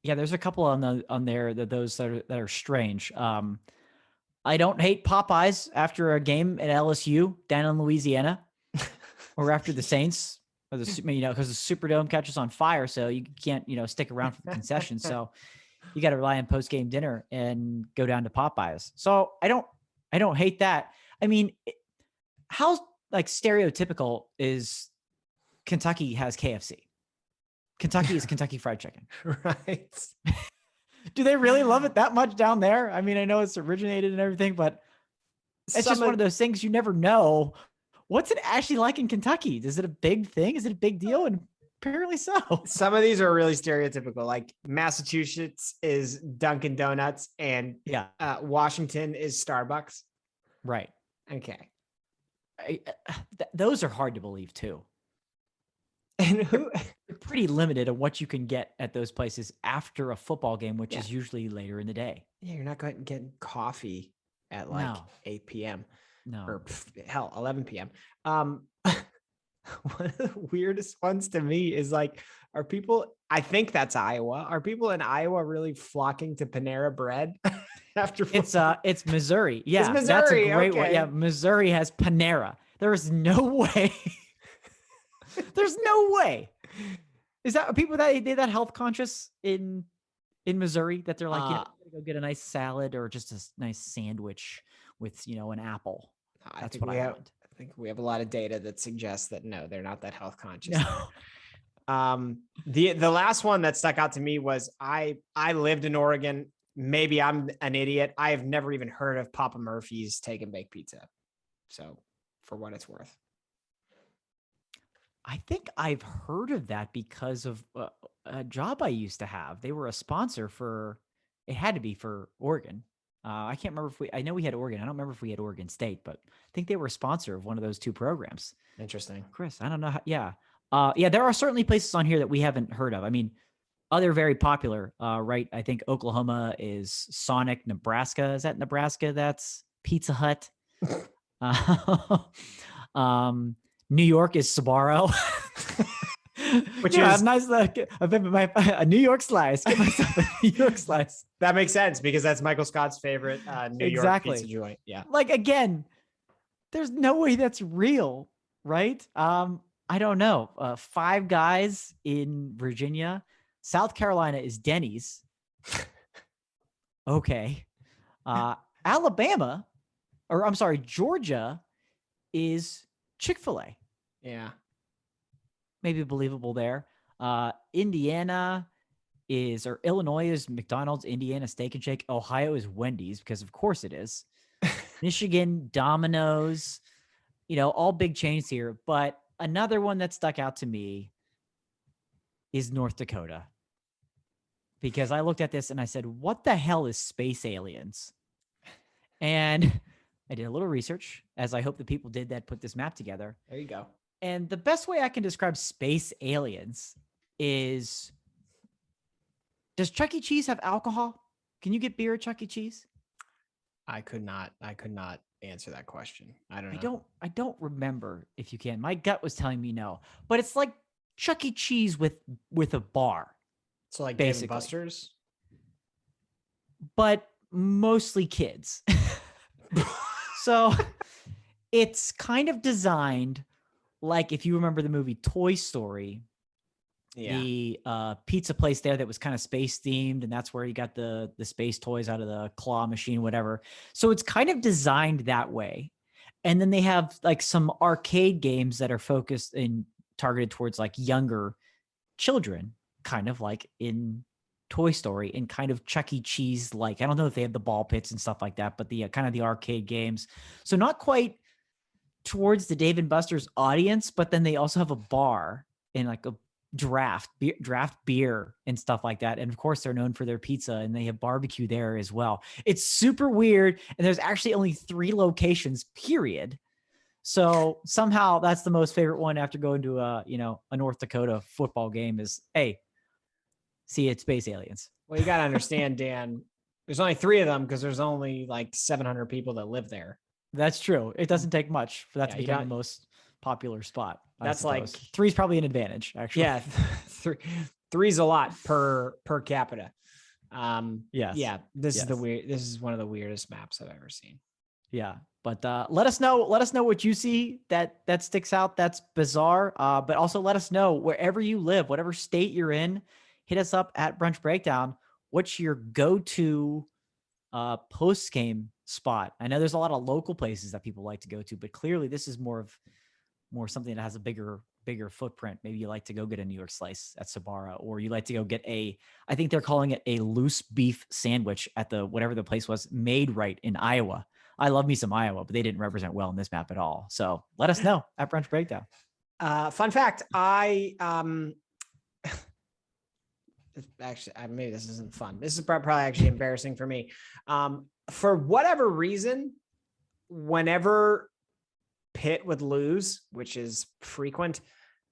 Yeah, there's a couple on there those that are strange. I don't hate Popeyes after a game at LSU down in Louisiana, or after the Saints, or because the Superdome catches on fire, so you can't stick around for the concession. So you got to rely on post game dinner and go down to Popeyes. So I don't hate that. I mean, how like stereotypical is Kentucky has KFC? Kentucky is Kentucky Fried Chicken. Right. Do they really love it that much down there? I mean, I know it's originated and everything, but it's just one of those things you never know. What's it actually like in Kentucky? Is it a big thing? Is it a big deal? And apparently so. Some of these are really stereotypical. Like Massachusetts is Dunkin' Donuts and Washington is Starbucks. Right. Okay. Those are hard to believe too. And you're pretty limited on what you can get at those places after a football game, which is usually later in the day. Yeah, you're not going to get coffee at like 8 p.m. No. Or hell, 11 p.m. One of the weirdest ones to me is like, are people, I think that's Iowa. Are people in Iowa really flocking to Panera Bread after football? It's Missouri. Yeah, it's Missouri. That's a great one. Yeah, Missouri has Panera. There is no way. There's no way. Is that people that health conscious in Missouri that they're like, I'm gonna go get a nice salad or just a nice sandwich with, an apple. That's what I want. I think we have a lot of data that suggests that no, they're not that health conscious. No. The last one that stuck out to me was I lived in Oregon. Maybe I'm an idiot. I have never even heard of Papa Murphy's Take and Bake Pizza. So for what it's worth. I think I've heard of that because of a job I used to have. They were a sponsor it had to be for Oregon. I can't remember I know we had Oregon. I don't remember if we had Oregon State, but I think they were a sponsor of one of those two programs. Interesting. Chris, I don't know. Yeah. There are certainly places on here that we haven't heard of. I mean, other very popular, right? I think Oklahoma is Sonic. Nebraska. Is that Nebraska? That's Pizza Hut. New York is Sbarro. Which is nice. A New York slice. Get myself a New York slice. That makes sense because that's Michael Scott's favorite New York pizza joint. Yeah. Like again, there's no way that's real, right? I don't know. Five Guys in Virginia. South Carolina is Denny's. Okay. Alabama, or I'm sorry, Georgia is Chick-fil-A. Yeah. Maybe believable there. Illinois is McDonald's, Indiana Steak and Shake. Ohio is Wendy's because of course it is. Michigan, Domino's, all big chains here. But another one that stuck out to me is North Dakota. Because I looked at this and I said, what the hell is Space Aliens? And I did a little research, as I hope the people did that put this map together. There you go. And the best way I can describe Space Aliens is, does Chuck E. Cheese have alcohol? Can you get beer at Chuck E. Cheese? I could not answer that question. I don't know. I don't remember if you can. My gut was telling me no, but it's like Chuck E. Cheese with a bar. So like Dave & Buster's? But mostly kids. So it's kind of designed like if you remember the movie Toy Story, the pizza place there that was kind of space themed, and that's where you got the space toys out of the claw machine, whatever. So it's kind of designed that way. And then they have like some arcade games that are focused and targeted towards like younger children, kind of like in Toy Story and kind of Chuck E. Cheese. Like, I don't know if they have the ball pits and stuff like that, but the kind of the arcade games. So not quite towards the Dave & Buster's audience, but then they also have a bar and like a draft beer and stuff like that. And of course they're known for their pizza and they have barbecue there as well. It's super weird. And there's actually only 3 locations, period. So somehow that's the most favorite one after going to a North Dakota football game is, hey, see, it's Space Aliens. Well, you got to understand, Dan, there's only 3 of them because there's only like 700 people that live there. That's true. It doesn't take much for that to you become don't- the most popular spot. That's like three's probably an advantage, actually. Yeah, three's a lot per capita. Yes. Yeah, this Yes. This is one of the weirdest maps I've ever seen. Yeah. But let us know what you see that sticks out. That's bizarre. But also let us know wherever you live, whatever state you're in, hit us up at Brunch Breakdown. What's your go-to post-game spot? I know there's a lot of local places that people like to go to, but clearly this is more something that has a bigger footprint. Maybe you like to go get a New York slice at Sabara, or you like to go get I think they're calling it a loose beef sandwich at whatever the place was, Made Right in Iowa. I love me some Iowa, but they didn't represent well in this map at all. So let us know at Brunch Breakdown. Fun fact, actually, maybe this isn't fun. This is probably actually embarrassing for me. For whatever reason, whenever Pitt would lose, which is frequent,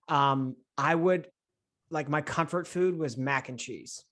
I would my comfort food was mac and cheese.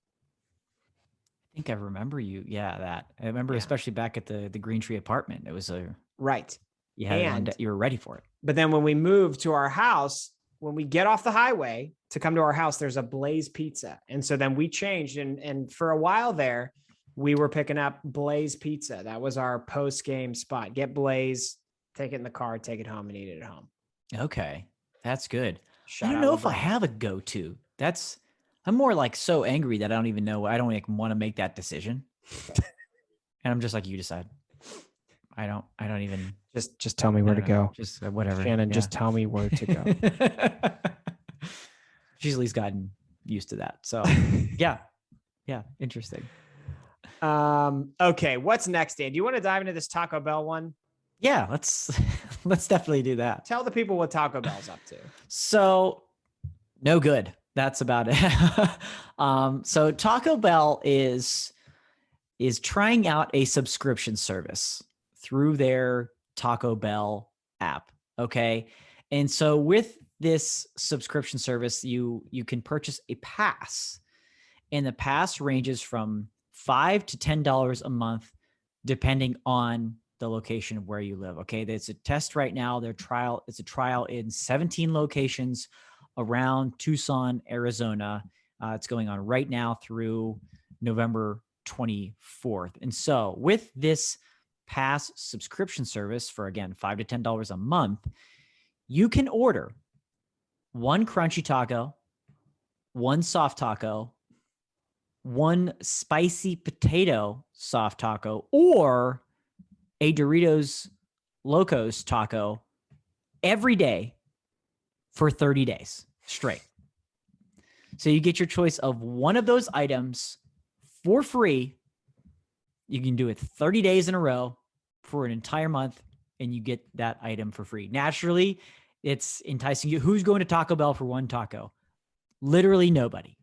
I think I remember you. Yeah, that I remember, especially back at the Green Tree apartment. It was right. You had you were ready for it. But then when we moved to our house, when we get off the highway to come to our house, there's a Blaze Pizza, and so then we changed, and for a while there, we were picking up Blaze Pizza. That was our post game spot. Get Blaze, take it in the car, take it home, and eat it at home. Okay, that's good. Shout I don't out know if LeBron. I have a go-to. I'm more like so angry that I don't even know. I don't want to make that decision. And I'm just like, you decide. I don't even just tell me where to go. Just whatever. Shannon, just tell me where to go. She's at least gotten used to that. So yeah. Interesting. Okay. What's next, Dan? Do you want to dive into this Taco Bell one? Yeah, let's definitely do that. Tell the people what Taco Bell's up to. So no good. That's about it. So Taco Bell is trying out a subscription service through their Taco Bell app. Okay. And so with this subscription service, you can purchase a pass, and the pass ranges from $5 to $10 a month, depending on the location of where you live. Okay. It's a test right now. It's a trial in 17 locations around Tucson, Arizona. It's going on right now through November 24th. And so with this pass subscription service for, again, $5 to $10 a month, you can order one crunchy taco, one soft taco, one spicy potato soft taco, or a Doritos Locos taco every day for 30 days straight. So you get your choice of one of those items for free. You can do it 30 days in a row for an entire month, and you get that item for free. Naturally, it's enticing you. Who's going to Taco Bell for one taco? Literally nobody.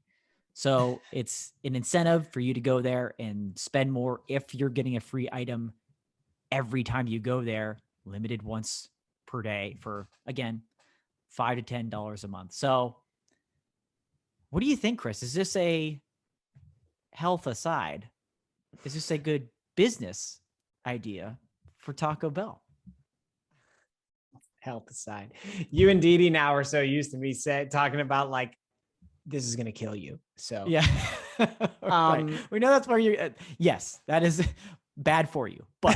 So it's an incentive for you to go there and spend more if you're getting a free item every time you go there, limited once per day for, again, $5 to $10 a month. So what do you think, Chris? Is this a health aside? Is this a good business idea for Taco Bell? Health aside, you and Didi now are so used to me talking about this is going to kill you. So yeah, right. We know that's where you. Yes, that is bad for you, but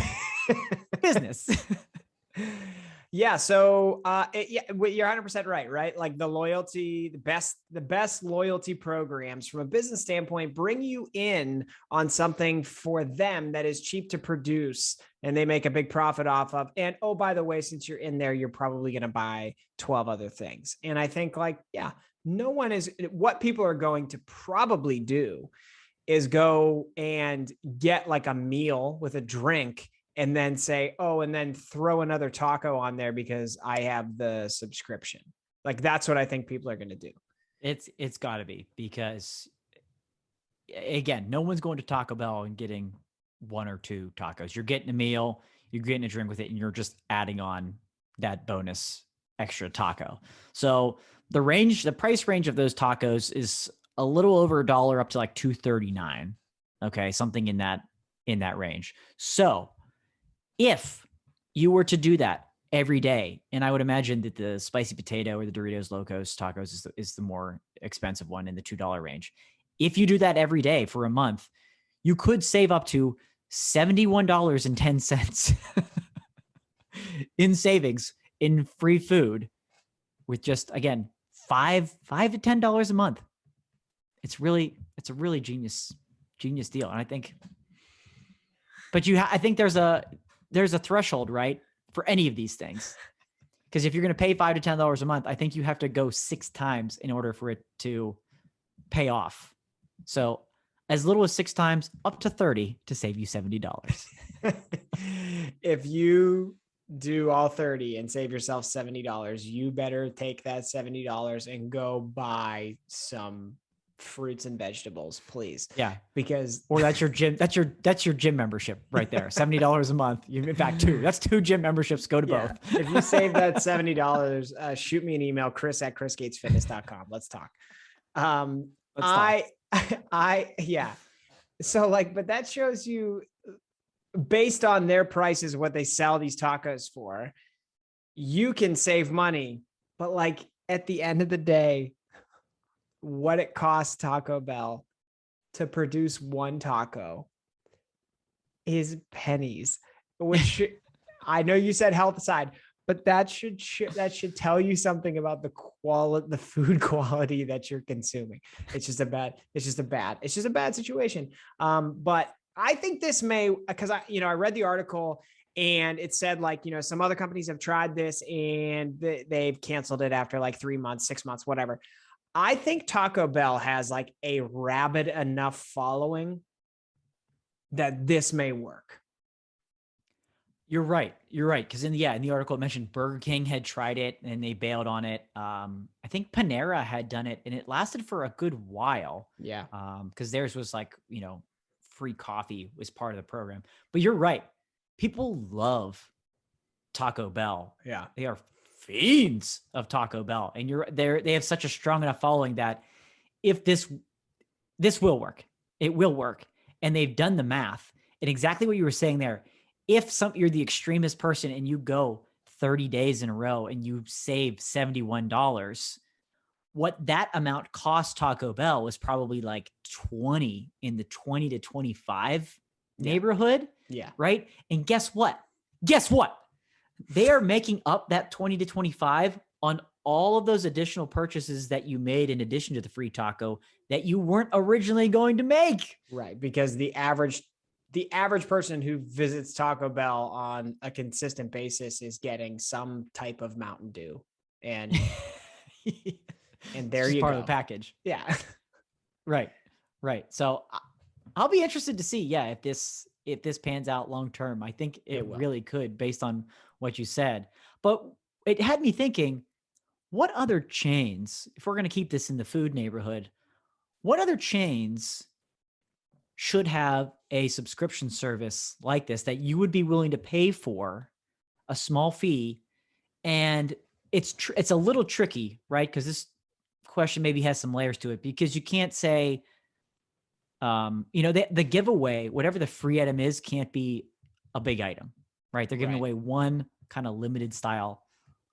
business. Yeah. So, you're 100% right. Right. Like the loyalty, the best loyalty programs from a business standpoint bring you in on something for them that is cheap to produce and they make a big profit off of. And oh, by the way, since you're in there, you're probably going to buy 12 other things. And I think what people are going to probably do is go and get a meal with a drink and then say, oh, and then throw another taco on there because I have the subscription. That's what I think people are going to do. It's gotta be, because again, no one's going to Taco Bell and getting one or two tacos. You're getting a meal, you're getting a drink with it, and you're just adding on that bonus extra taco. So the price range of those tacos is a little over $1 up to $2.39. Okay. Something in that range. So if you were to do that every day, and I would imagine that the spicy potato or the Doritos Locos tacos is the more expensive one in the $2 range. If you do that every day for a month, you could save up to $71.10 in savings in free food with just, again, $5 to $10 a month. It's a really genius deal. And I think, but I think there's a threshold, right? For any of these things. Because if you're going to pay $5 to $10 a month, I think you have to go 6 times in order for it to pay off. So as little as 6 times, up to 30 to save you $70. If you do all 30 and save yourself $70, you better take that $70 and go buy some fruits and vegetables, please. Yeah. Because or that's your gym. That's your gym membership right there. $70 a month. In fact, 2. That's 2 gym memberships. Go to both. If you save that $70, shoot me an email, chris@chrisgatesfitness.com. Let's talk. Yeah. So like, but that shows you, based on their prices, what they sell these tacos for, you can save money. But like at the end of the day, what it costs Taco Bell to produce one taco is pennies, which I know you said health aside, but that should tell you something about the food quality that you're consuming. It's just a bad situation. But I think this may, because I read the article and it said like, some other companies have tried this and they've canceled it after like 3 months, 6 months, whatever. I think Taco Bell has like a rabid enough following that this may work. You're right. Because in the article it mentioned Burger King had tried it and they bailed on it. I think Panera had done it and it lasted for a good while. Yeah. Because theirs was like, free coffee was part of the program. But you're right. People love Taco Bell. Yeah. They are fiends of Taco Bell. And they have such a strong enough following that if this will work, it will work. And they've done the math. And exactly what you were saying there. If you're the extremist person and you go 30 days in a row and you save $71, what that amount cost Taco Bell was probably like 20 in the 20 to 25 neighborhood. Yeah. Right. And guess what? They are making up that 20 to 25 on all of those additional purchases that you made in addition to the free taco that you weren't originally going to make. Right. Because the average person who visits Taco Bell on a consistent basis is getting some type of Mountain Dew. And there you go. Part of the package. Yeah. Right. So I'll be interested to see, if this pans out long term. I think it really could, based on what you said. But it had me thinking, what other chains, if we're going to keep this in the food neighborhood, what other chains should have a subscription service like this that you would be willing to pay for a small fee? And it's a little tricky, right? Because this question maybe has some layers to it, because you can't say, the giveaway, whatever the free item is, can't be a big item, right? They're giving away one kind of limited style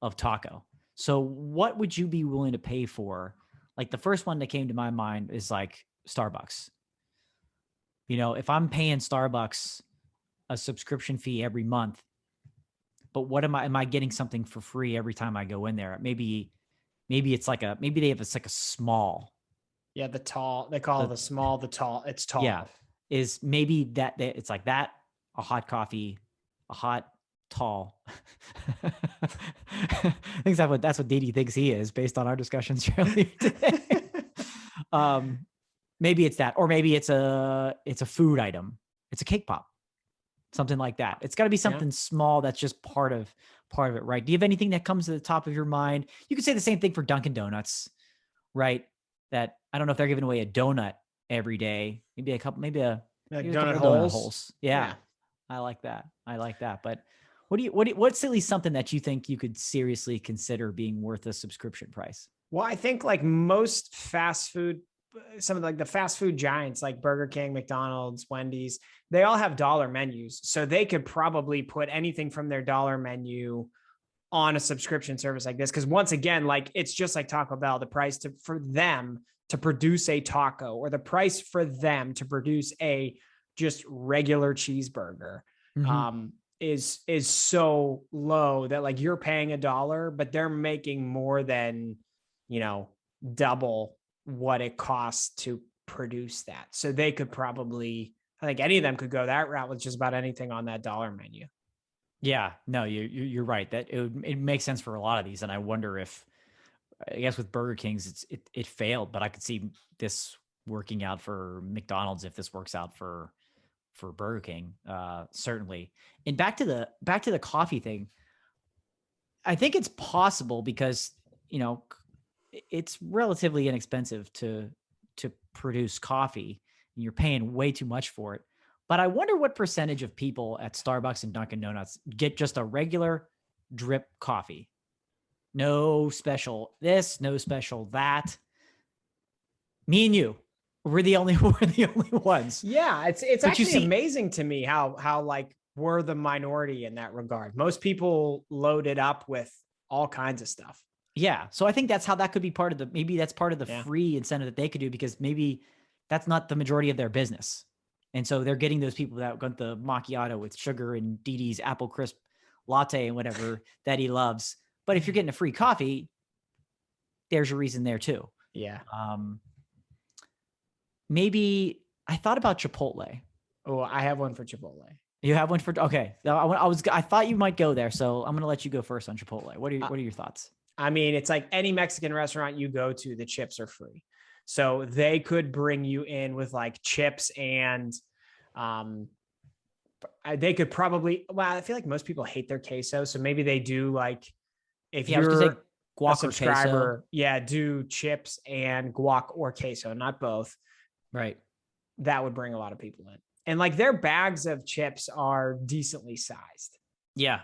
of taco. So what would you be willing to pay for? Like the first one that came to my mind is like Starbucks. If I'm paying Starbucks a subscription fee every month, but what am I getting something for free every time I go in there? Maybe it's like maybe they have it's like a small. Yeah. The tall, they call it the small, the tall, it's tall. Yeah. Is maybe that it's like that, a hot coffee, a hot, tall. I think that's what Didi thinks he is based on our discussions earlier today. Maybe it's that, or maybe it's a food item. It's a cake pop, something like that. It's got to be something small that's just part of it, right? Do you have anything that comes to the top of your mind? You could say the same thing for Dunkin' Donuts, right? That I don't know if they're giving away a donut every day. Maybe a donut holes. Yeah. I like that. But what's at least something that you think you could seriously consider being worth a subscription price? Well, I think like most fast food some of like the fast food giants like Burger King, McDonald's, Wendy's, they all have dollar menus. So they could probably put anything from their dollar menu on a subscription service like this. Cause once again, like it's just like Taco Bell, the price for them to produce a taco or the price for them to produce a just regular cheeseburger is so low that like you're paying $1, but they're making more than, double what it costs to produce that. So they could probably, I think any of them could go that route with just about anything on that dollar menu. Yeah, no, you're right. That it makes sense for a lot of these. And I wonder if, I guess with Burger King's, it failed, but I could see this working out for McDonald's if this works out for Burger King, certainly. And back to the coffee thing, I think it's possible because, it's relatively inexpensive to produce coffee and you're paying way too much for it. But I wonder what percentage of people at Starbucks and Dunkin' Donuts get just a regular drip coffee. No special this, no special that. Me and you, we're the only ones. Yeah, it's actually amazing to me how like we're the minority in that regard. Most people load it up with all kinds of stuff. Yeah. So I think that's how that could be maybe that's part of the free incentive that they could do, because maybe that's not the majority of their business. And so they're getting those people that got the macchiato with sugar and Dee Dee's apple crisp latte and whatever that he loves. But if you're getting a free coffee, there's a reason there too. Yeah. Maybe I thought about Chipotle. Oh, I have one for Chipotle. You have one for, okay. I thought you might go there. So I'm going to let you go first on Chipotle. What are your thoughts? I mean, it's like any Mexican restaurant you go to, the chips are free. So they could bring you in with like chips and they could probably, I feel like most people hate their queso. So maybe they do like, if you're a subscriber, do chips and guac or queso, not both. Right. That would bring a lot of people in. And like their bags of chips are decently sized. Yeah.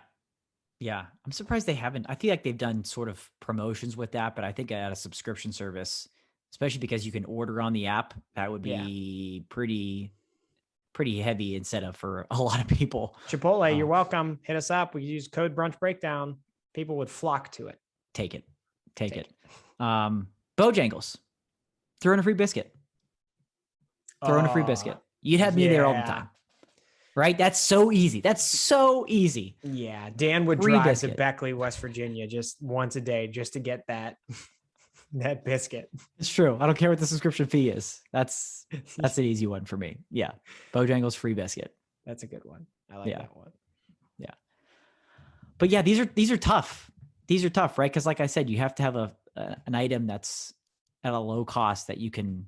Yeah. I'm surprised they haven't. I feel like they've done sort of promotions with that, but I think at a subscription service, especially because you can order on the app, that would be pretty heavy incentive for a lot of people. Chipotle, you're welcome. Hit us up. We use code Brunch Breakdown. People would flock to it. Take it. Bojangles. Throw in a free biscuit. You'd have me there all the time. Right? That's so easy. Yeah. Dan would drive to Beckley, West Virginia just once a day just to get that biscuit. It's true. I don't care what the subscription fee is. That's an easy one for me. Yeah. Bojangles free biscuit. That's a good one. I like that one. Yeah. But yeah, these are tough. These are tough, right? Because like I said, you have to have an item that's at a low cost that you can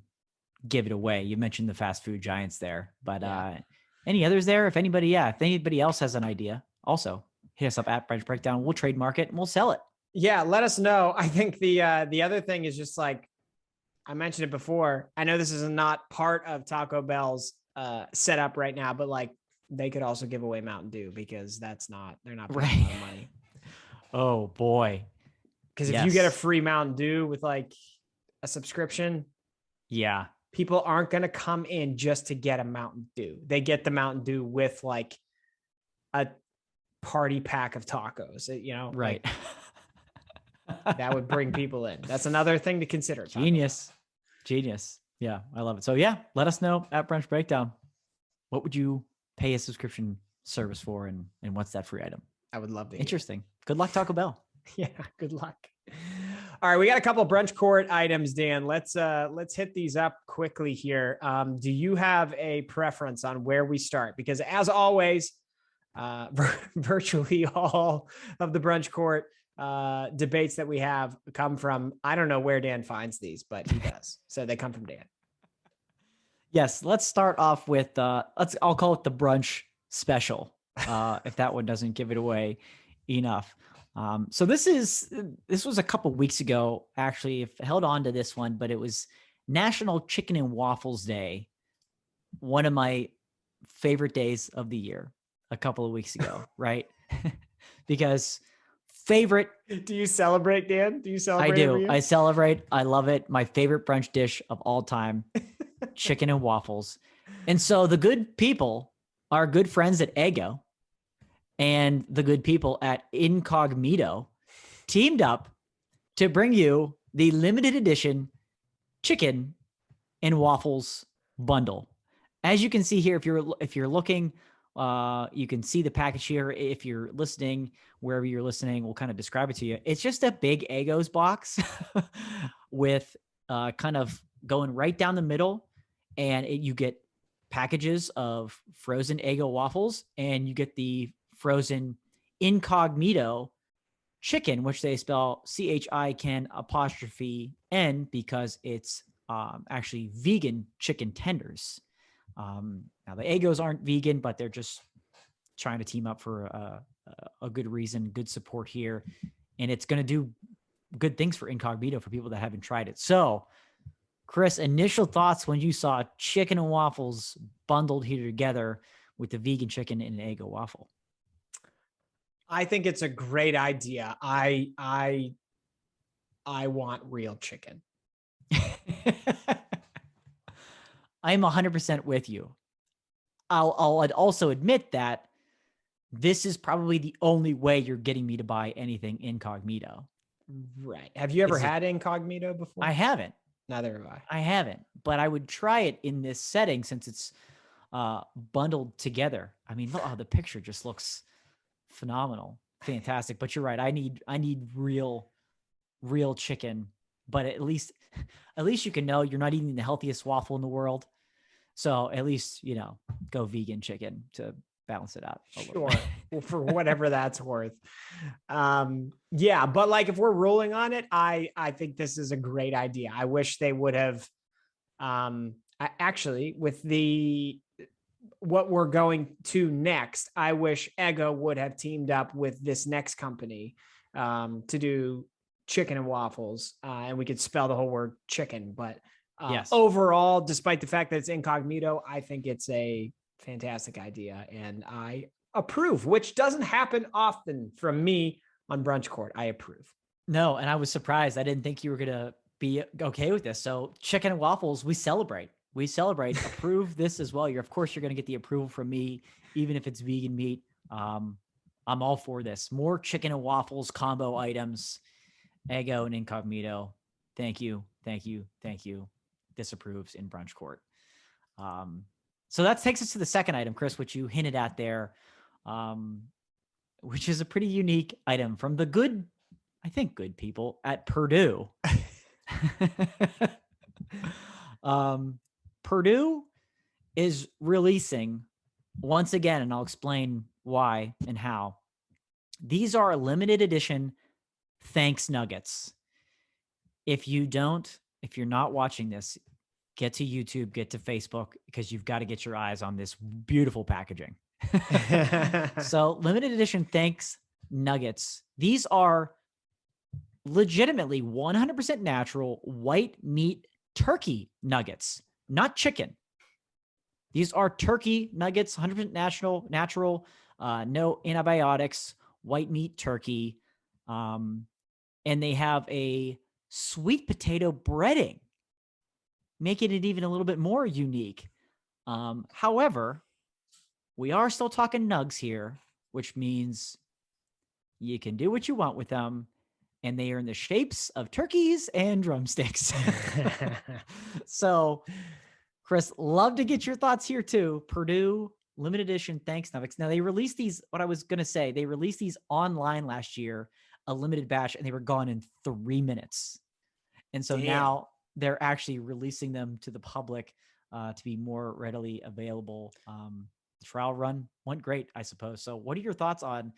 give it away. You mentioned the fast food giants there, but any others there? If anybody else has an idea, also hit us up at Brunch Breakdown. We'll trademark it and we'll sell it. Yeah, let us know. I think the other thing is just like I mentioned it before. I know this is not part of Taco Bell's setup right now, but like they could also give away Mountain Dew because they're not paying a lot of money. Oh boy. Because if you get a free Mountain Dew with like a subscription, people aren't going to come in just to get a Mountain Dew. They get the Mountain Dew with like a party pack of tacos, right. Like, that would bring people in. That's another thing to consider. Genius. Yeah. I love it. So let us know at Brunch Breakdown. What would you pay a subscription service for? And what's that free item? I would love to. Interesting. Good luck, Taco Bell. Yeah. Good luck. All right, we got a couple of Brunch Court items, Dan. Let's hit these up quickly here. Do you have a preference on where we start? Because as always, virtually all of the Brunch Court debates that we have come from, I don't know where Dan finds these, but he does. So they come from Dan. Yes, let's start off with I'll call it the brunch special. If that one doesn't give it away enough. So this was a couple weeks ago, actually. I've held on to this one, but it was National Chicken and Waffles Day. One of my favorite days of the year, a couple of weeks ago, right? Because favorite. Do you celebrate, Dan? Do you celebrate? I do. I celebrate. I love it. My favorite brunch dish of all time, chicken and waffles. And so the good people, our good friends at Eggo and the good people at Incognito teamed up to bring you the limited edition chicken and waffles bundle. As you can see here, if you're looking, you can see the package here. If you're listening, wherever you're listening, we'll kind of describe it to you. It's just a big Eggos box with kind of going right down the middle, and you get packages of frozen Eggo waffles, and you get the frozen Incognito chicken, which they spell CHICAN' because it's actually vegan chicken tenders. Now the Eggos aren't vegan, but they're just trying to team up for a good reason, good support here. And it's going to do good things for Incognito for people that haven't tried it. So Chris, initial thoughts when you saw chicken and waffles bundled here together with the vegan chicken and an Eggo waffle? I think it's a great idea. I want real chicken. I'm 100% with you. I'll also admit that this is probably the only way you're getting me to buy anything Incognito. Right. Have you ever had Incognito before? I haven't. Neither have I. I haven't, but I would try it in this setting since it's bundled together. I mean, the picture just looks phenomenal, fantastic. But you're right. I need real chicken. But at least you can know you're not eating the healthiest waffle in the world. So at least, go vegan chicken to balance it out. Sure. Well, for whatever that's worth. Yeah. But like, if we're rolling on it, I think this is a great idea. I wish they would have, actually with what we're going to next, I wish Eggo would have teamed up with this next company, to do chicken and waffles, and we could spell the whole word chicken, but yes. Overall, despite the fact that it's Incognito, I think it's a fantastic idea and I approve, which doesn't happen often from me on Brunch Court. I approve. No, and I was surprised. I didn't think you were going to be okay with this. So chicken and waffles, we celebrate, approve this as well. Of course, you're going to get the approval from me, even if it's vegan meat. I'm all for this. More chicken and waffles combo items. Eggo and Incognito. Thank you. Disapproves in Brunch Court. So that takes us to the second item, Chris, which you hinted at there, which is a pretty unique item from the good people at Purdue. Purdue is releasing once again, and I'll explain why and how. These are limited edition Thanks nuggets. If you're not watching this, get to YouTube, get to Facebook, because you've got to get your eyes on this beautiful packaging. So limited edition Thanks nuggets. These are legitimately 100% natural white meat turkey nuggets, not chicken. These are turkey nuggets, 100% natural, no antibiotics, white meat turkey. And they have a sweet potato breading, making it even a little bit more unique. However, we are still talking nugs here, which means you can do what you want with them. And they are in the shapes of turkeys and drumsticks. So, Chris, love to get your thoughts here too. Purdue limited edition Thanks nuggets. Now, they released these, they released these online last year, a limited batch, and they were gone in 3 minutes. And so now they're actually releasing them to the public to be more readily available. The trial run went great, I suppose. So what are your thoughts on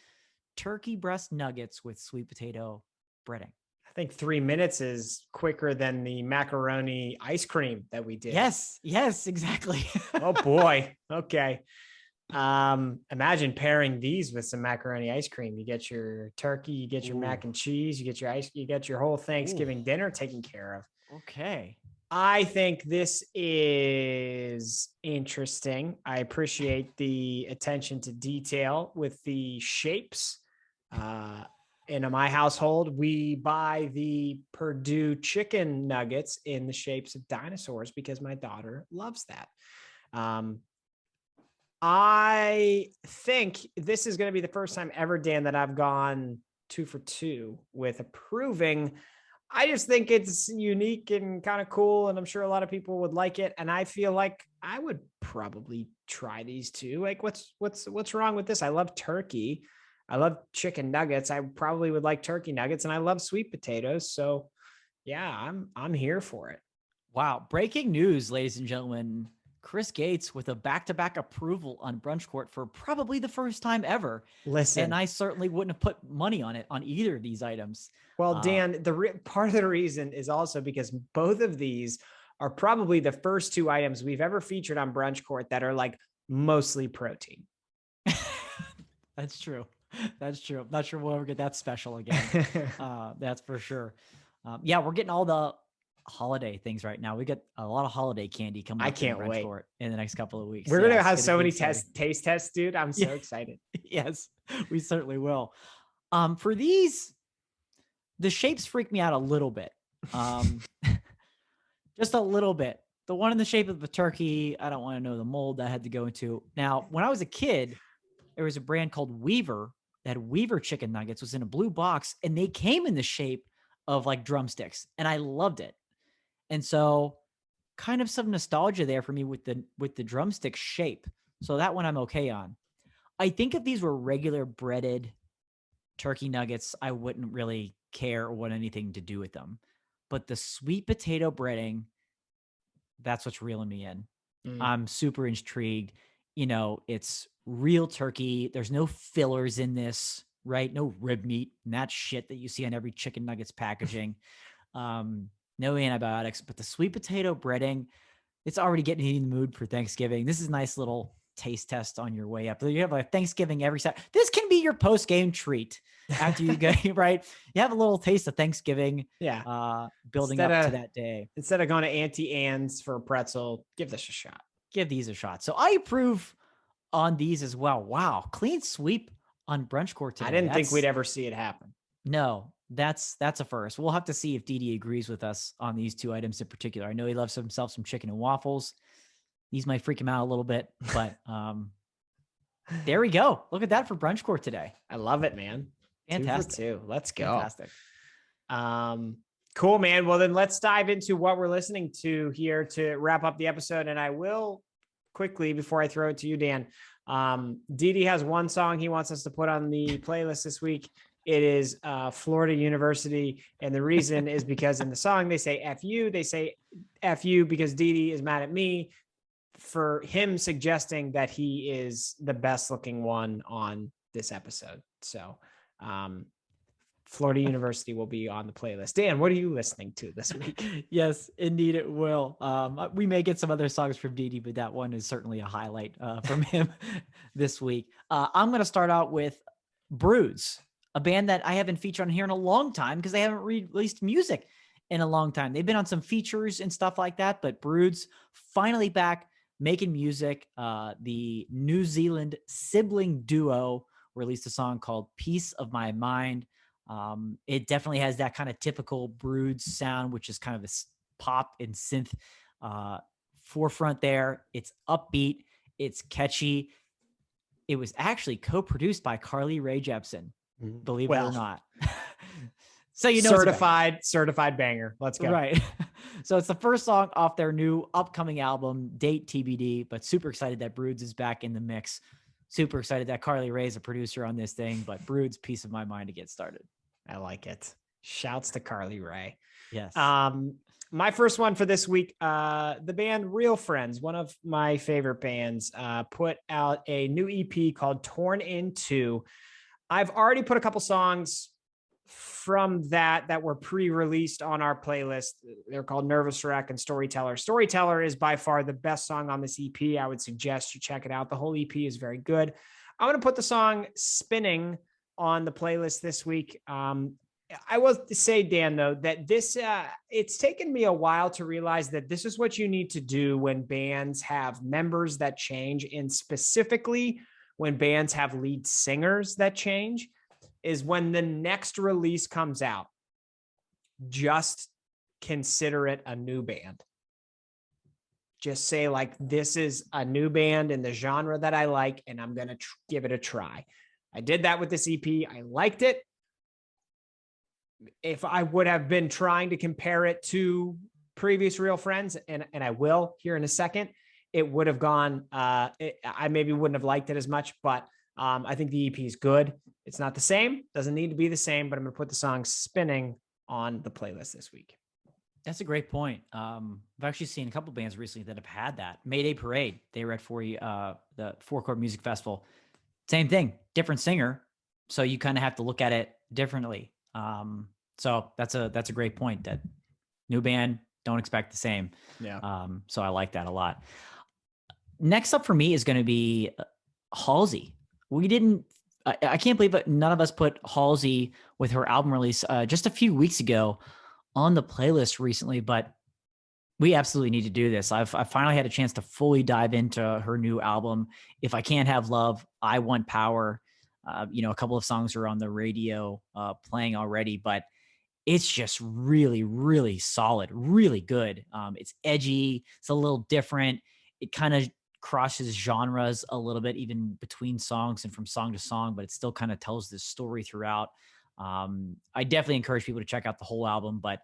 turkey breast nuggets with sweet potato breading? I think 3 minutes is quicker than the macaroni ice cream that we did. Yes, exactly. Oh boy. Okay. Imagine pairing these with some macaroni ice cream. You get your turkey, you get your mac and cheese, you get your ice, you get your whole Thanksgiving dinner taken care of. Okay. I think this is interesting. I appreciate the attention to detail with the shapes. in my household, we buy the Purdue chicken nuggets in the shapes of dinosaurs because my daughter loves that. I think this is going to be the first time ever, Dan, that I've gone 2 for 2 with approving. I just think it's unique and kind of cool, and I'm sure a lot of people would like it. And I feel like I would probably try these too. Like, what's wrong with this? I love turkey. I love chicken nuggets. I probably would like turkey nuggets, and I love sweet potatoes. So, yeah, I'm here for it. Wow! Breaking news, ladies and gentlemen. Chris Gates with a back-to-back approval on Brunch Court for probably the first time ever. Listen, and I certainly wouldn't have put money on it on either of these items. Well, Dan, part of the reason is also because both of these are probably the first 2 items we've ever featured on Brunch Court that are like mostly protein. That's true. That's true. I'm not sure we'll ever get that special again. That's for sure. Yeah, we're getting all the holiday things right now. We get a lot of holiday candy coming up. I can't wait in the next couple of weeks. We're gonna have so many taste tests, dude. I'm so excited. Yes, we certainly will. For these, the shapes freak me out a little bit. Just a little bit. The one in the shape of a turkey, I don't want to know the mold that I had to go into. Now, when I was a kid, there was a brand called Weaver that had Weaver chicken nuggets, was in a blue box, and they came in the shape of like drumsticks, and I loved it. And so kind of some nostalgia there for me with the drumstick shape. So that one I'm okay on. I think if these were regular breaded turkey nuggets, I wouldn't really care or want anything to do with them. But the sweet potato breading, that's what's reeling me in. I'm super intrigued. You know, it's real turkey. There's no fillers in this, right? No rib meat and that shit that you see on every chicken nuggets packaging. No antibiotics, but the sweet potato breading, it's already getting me in the mood for Thanksgiving. This is a nice little taste test on your way up. You have a Thanksgiving every Saturday. This can be your post-game treat after you go, right? You have a little taste of Thanksgiving. Yeah. Building up to that day. Instead of going to Auntie Anne's for a pretzel, give this a shot. Give these a shot. So I approve on these as well. Wow. Clean sweep on Brunch Court today. I didn't think we'd ever see it happen. No, that's a first. We'll have to see if Didi agrees with us on these 2 items in particular. I know he loves himself some chicken and waffles. These might freak him out a little bit, but there we go. Look at that for Brunch Court today. I love it, man. Fantastic. 2 for 2. Let's go. Fantastic. Cool, man. Well, then let's dive into what we're listening to here to wrap up the episode. And I will quickly, before I throw it to you, Dan, Didi has one song he wants us to put on the playlist this week. It is Florida University. And the reason is because in the song, they say F you. They say F you because Didi is mad at me for him suggesting that he is the best looking one on this episode. So Florida University will be on the playlist. Dan, what are you listening to this week? Yes, indeed it will. We may get some other songs from Didi, but that one is certainly a highlight from him this week. I'm going to start out with Broods, a band that I haven't featured on here in a long time because they haven't released music in a long time. They've been on some features and stuff like that, but Broods finally back making music. The New Zealand sibling duo released a song called Piece of My Mind. It definitely has that kind of typical Broods sound, which is kind of this pop and synth forefront there. It's upbeat. It's catchy. It was actually co-produced by Carly Rae Jepsen, believe it or not. So you know, certified banger. Let's go. Right. So it's the first song off their new upcoming album, date TBD, but super excited that Broods is back in the mix. Super excited that Carly Rae is a producer on this thing, but Broods, Piece of My Mind to get started. I like it. Shouts to Carly Rae. Yes. My first one for this week, the band Real Friends, one of my favorite bands, put out a new EP called Torn in Two. I've already put a couple songs from that were pre-released on our playlist. They're called Nervous Wreck and Storyteller. Storyteller is by far the best song on this EP. I would suggest you check it out. The whole EP is very good. I'm going to put the song Spinning on the playlist this week. I will say, Dan, though, that this, it's taken me a while to realize that this is what you need to do when bands have members that change, and specifically when bands have lead singers that change, is when the next release comes out, just consider it a new band. Just say like, this is a new band in the genre that I like, and I'm going to give it a try. I did that with this EP. I liked it. If I would have been trying to compare it to previous Real Friends, and I will here in a second, it would have gone, I maybe wouldn't have liked it as much, but I think the EP is good. It's not the same, doesn't need to be the same, but I'm going to put the song Spinning on the playlist this week. That's a great point. I've actually seen a couple bands recently that have had that. Mayday Parade, they were at the Four Court Music Festival. Same thing, different singer. So you kind of have to look at it differently. So that's a great point, that new band, don't expect the same. Yeah. So I like that a lot. Next up for me is going to be Halsey. I can't believe that none of us put Halsey with her album release just a few weeks ago on the playlist recently, but we absolutely need to do this. I finally had a chance to fully dive into her new album. If I Can't Have Love, I Want Power. A couple of songs are on the radio playing already, but it's just really, really solid, really good. It's edgy. It's a little different. It kind of crosses genres a little bit, even between songs and from song to song, but it still kind of tells this story throughout. I definitely encourage people to check out the whole album, but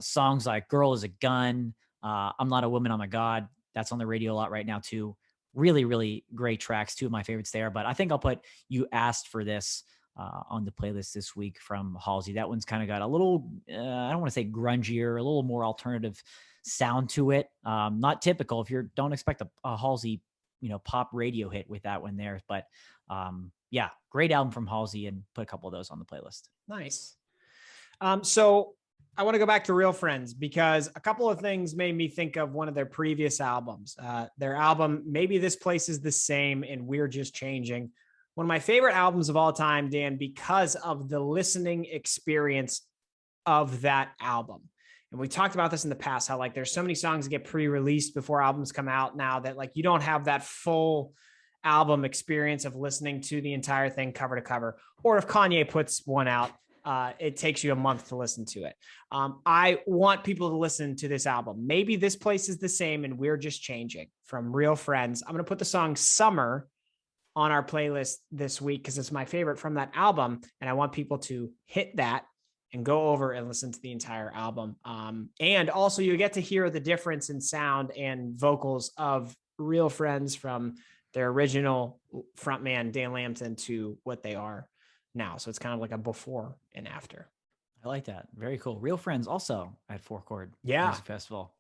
songs like Girl Is a Gun, I'm Not a Woman, I'm a God, that's on the radio a lot right now too. Really, really great tracks. Two of my favorites there, but I think I'll put You Asked for This on the playlist this week from Halsey. That one's kind of got a little, I don't want to say grungier, a little more alternative sound to it. Not typical if you don't expect a Halsey, pop radio hit with that one there, but yeah, great album from Halsey, and put a couple of those on the playlist. Nice. So I want to go back to Real Friends because a couple of things made me think of one of their previous albums. Their album, Maybe This Place Is the Same and We're Just Changing. One of my favorite albums of all time, Dan, because of the listening experience of that album. And we talked about this in the past, how like there's so many songs that get pre-released before albums come out now that like you don't have that full album experience of listening to the entire thing cover to cover. Or if Kanye puts one out, it takes you a month to listen to it. I want people to listen to this album. Maybe This Place Is the Same and We're Just Changing from Real Friends. I'm going to put the song Summer on our playlist this week because it's my favorite from that album. And I want people to hit that and go over and listen to the entire album. And also you get to hear the difference in sound and vocals of Real Friends from their original frontman, Dan Lambton, to what they are now. So it's kind of like a before and after. I like that. Very cool. Real Friends also at Four Chord Music Festival.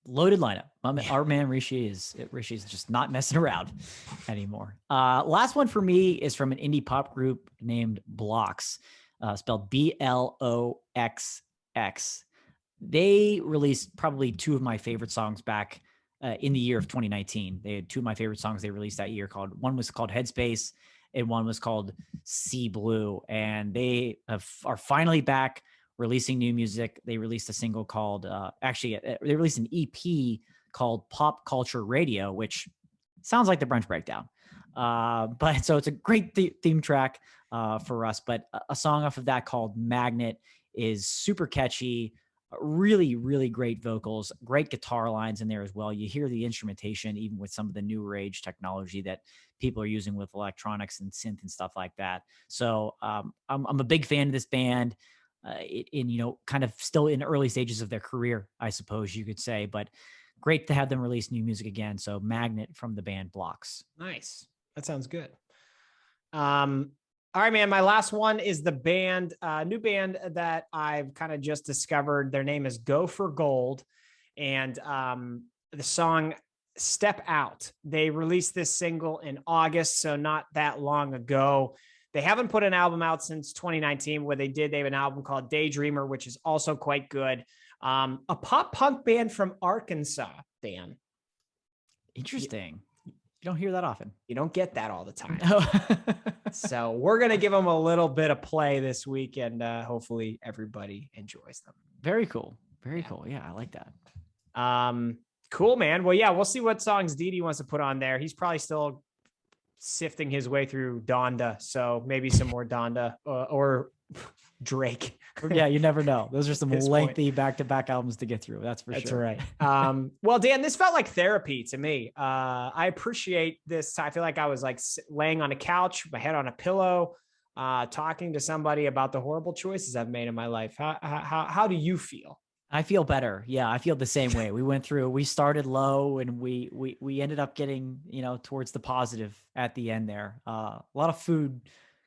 Loaded lineup. Our man Rishi is just not messing around anymore. Last one for me is from an indie pop group named Blocks, spelled Bloxx. They released probably two of my favorite songs back in the year of 2019. They had two of my favorite songs they released that year. One was called Headspace and one was called Sea Blue. And they are finally back releasing new music. They released a single called, they released an EP called Pop Culture Radio, which sounds like the Brunch Breakdown. But so it's a great theme track for us. But a song off of that called Magnet is super catchy, really, really great vocals, great guitar lines in there as well. You hear the instrumentation, even with some of the newer age technology that people are using with electronics and synth and stuff like that. So I'm a big fan of this band. Kind of still in early stages of their career, I suppose you could say, but great to have them release new music again. So Magnet from the band Blocks. Nice. That sounds good. All right, man. My last one is the band, new band that I've kind of just discovered. Their name is Go for Gold. And the song Step Out. They released this single in August, so not that long ago. They haven't put an album out since 2019. Where they have an album called Daydreamer, which is also quite good. A pop punk band from Arkansas, Dan. Interesting. You don't hear that often. You don't get that all the time. So we're going to give them a little bit of play this week, and hopefully everybody enjoys them. Very cool. Very cool. Yeah, I like that. Cool, man. Well, yeah, we'll see what songs Didi wants to put on there. He's probably still sifting his way through Donda. So maybe some more Donda or Drake. Yeah, you never know. Those are some This lengthy back-to-back albums to get through. That's for sure. That's right. Well, Dan, this felt like therapy to me. I appreciate this. I feel like I was like laying on a couch, my head on a pillow, talking to somebody about the horrible choices I've made in my life. How do you feel? I feel better. Yeah, I feel the same way. We started low and we ended up getting, towards the positive at the end there. A lot of food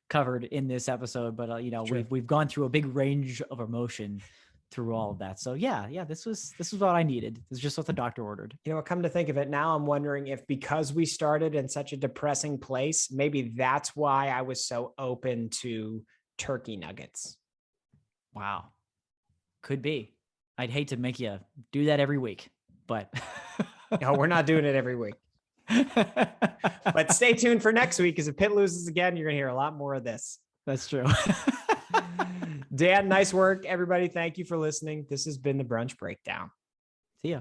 covered in this episode, but we've gone through a big range of emotion through all of that. So yeah, this was what I needed. This is just what the doctor ordered. Come to think of it, now I'm wondering if because we started in such a depressing place, maybe that's why I was so open to turkey nuggets. Wow. Could be. I'd hate to make you do that every week, but no, we're not doing it every week. But stay tuned for next week, because if Pitt loses again, you're going to hear a lot more of this. That's true. Dan, nice work. Everybody, thank you for listening. This has been the Brunch Breakdown. See ya.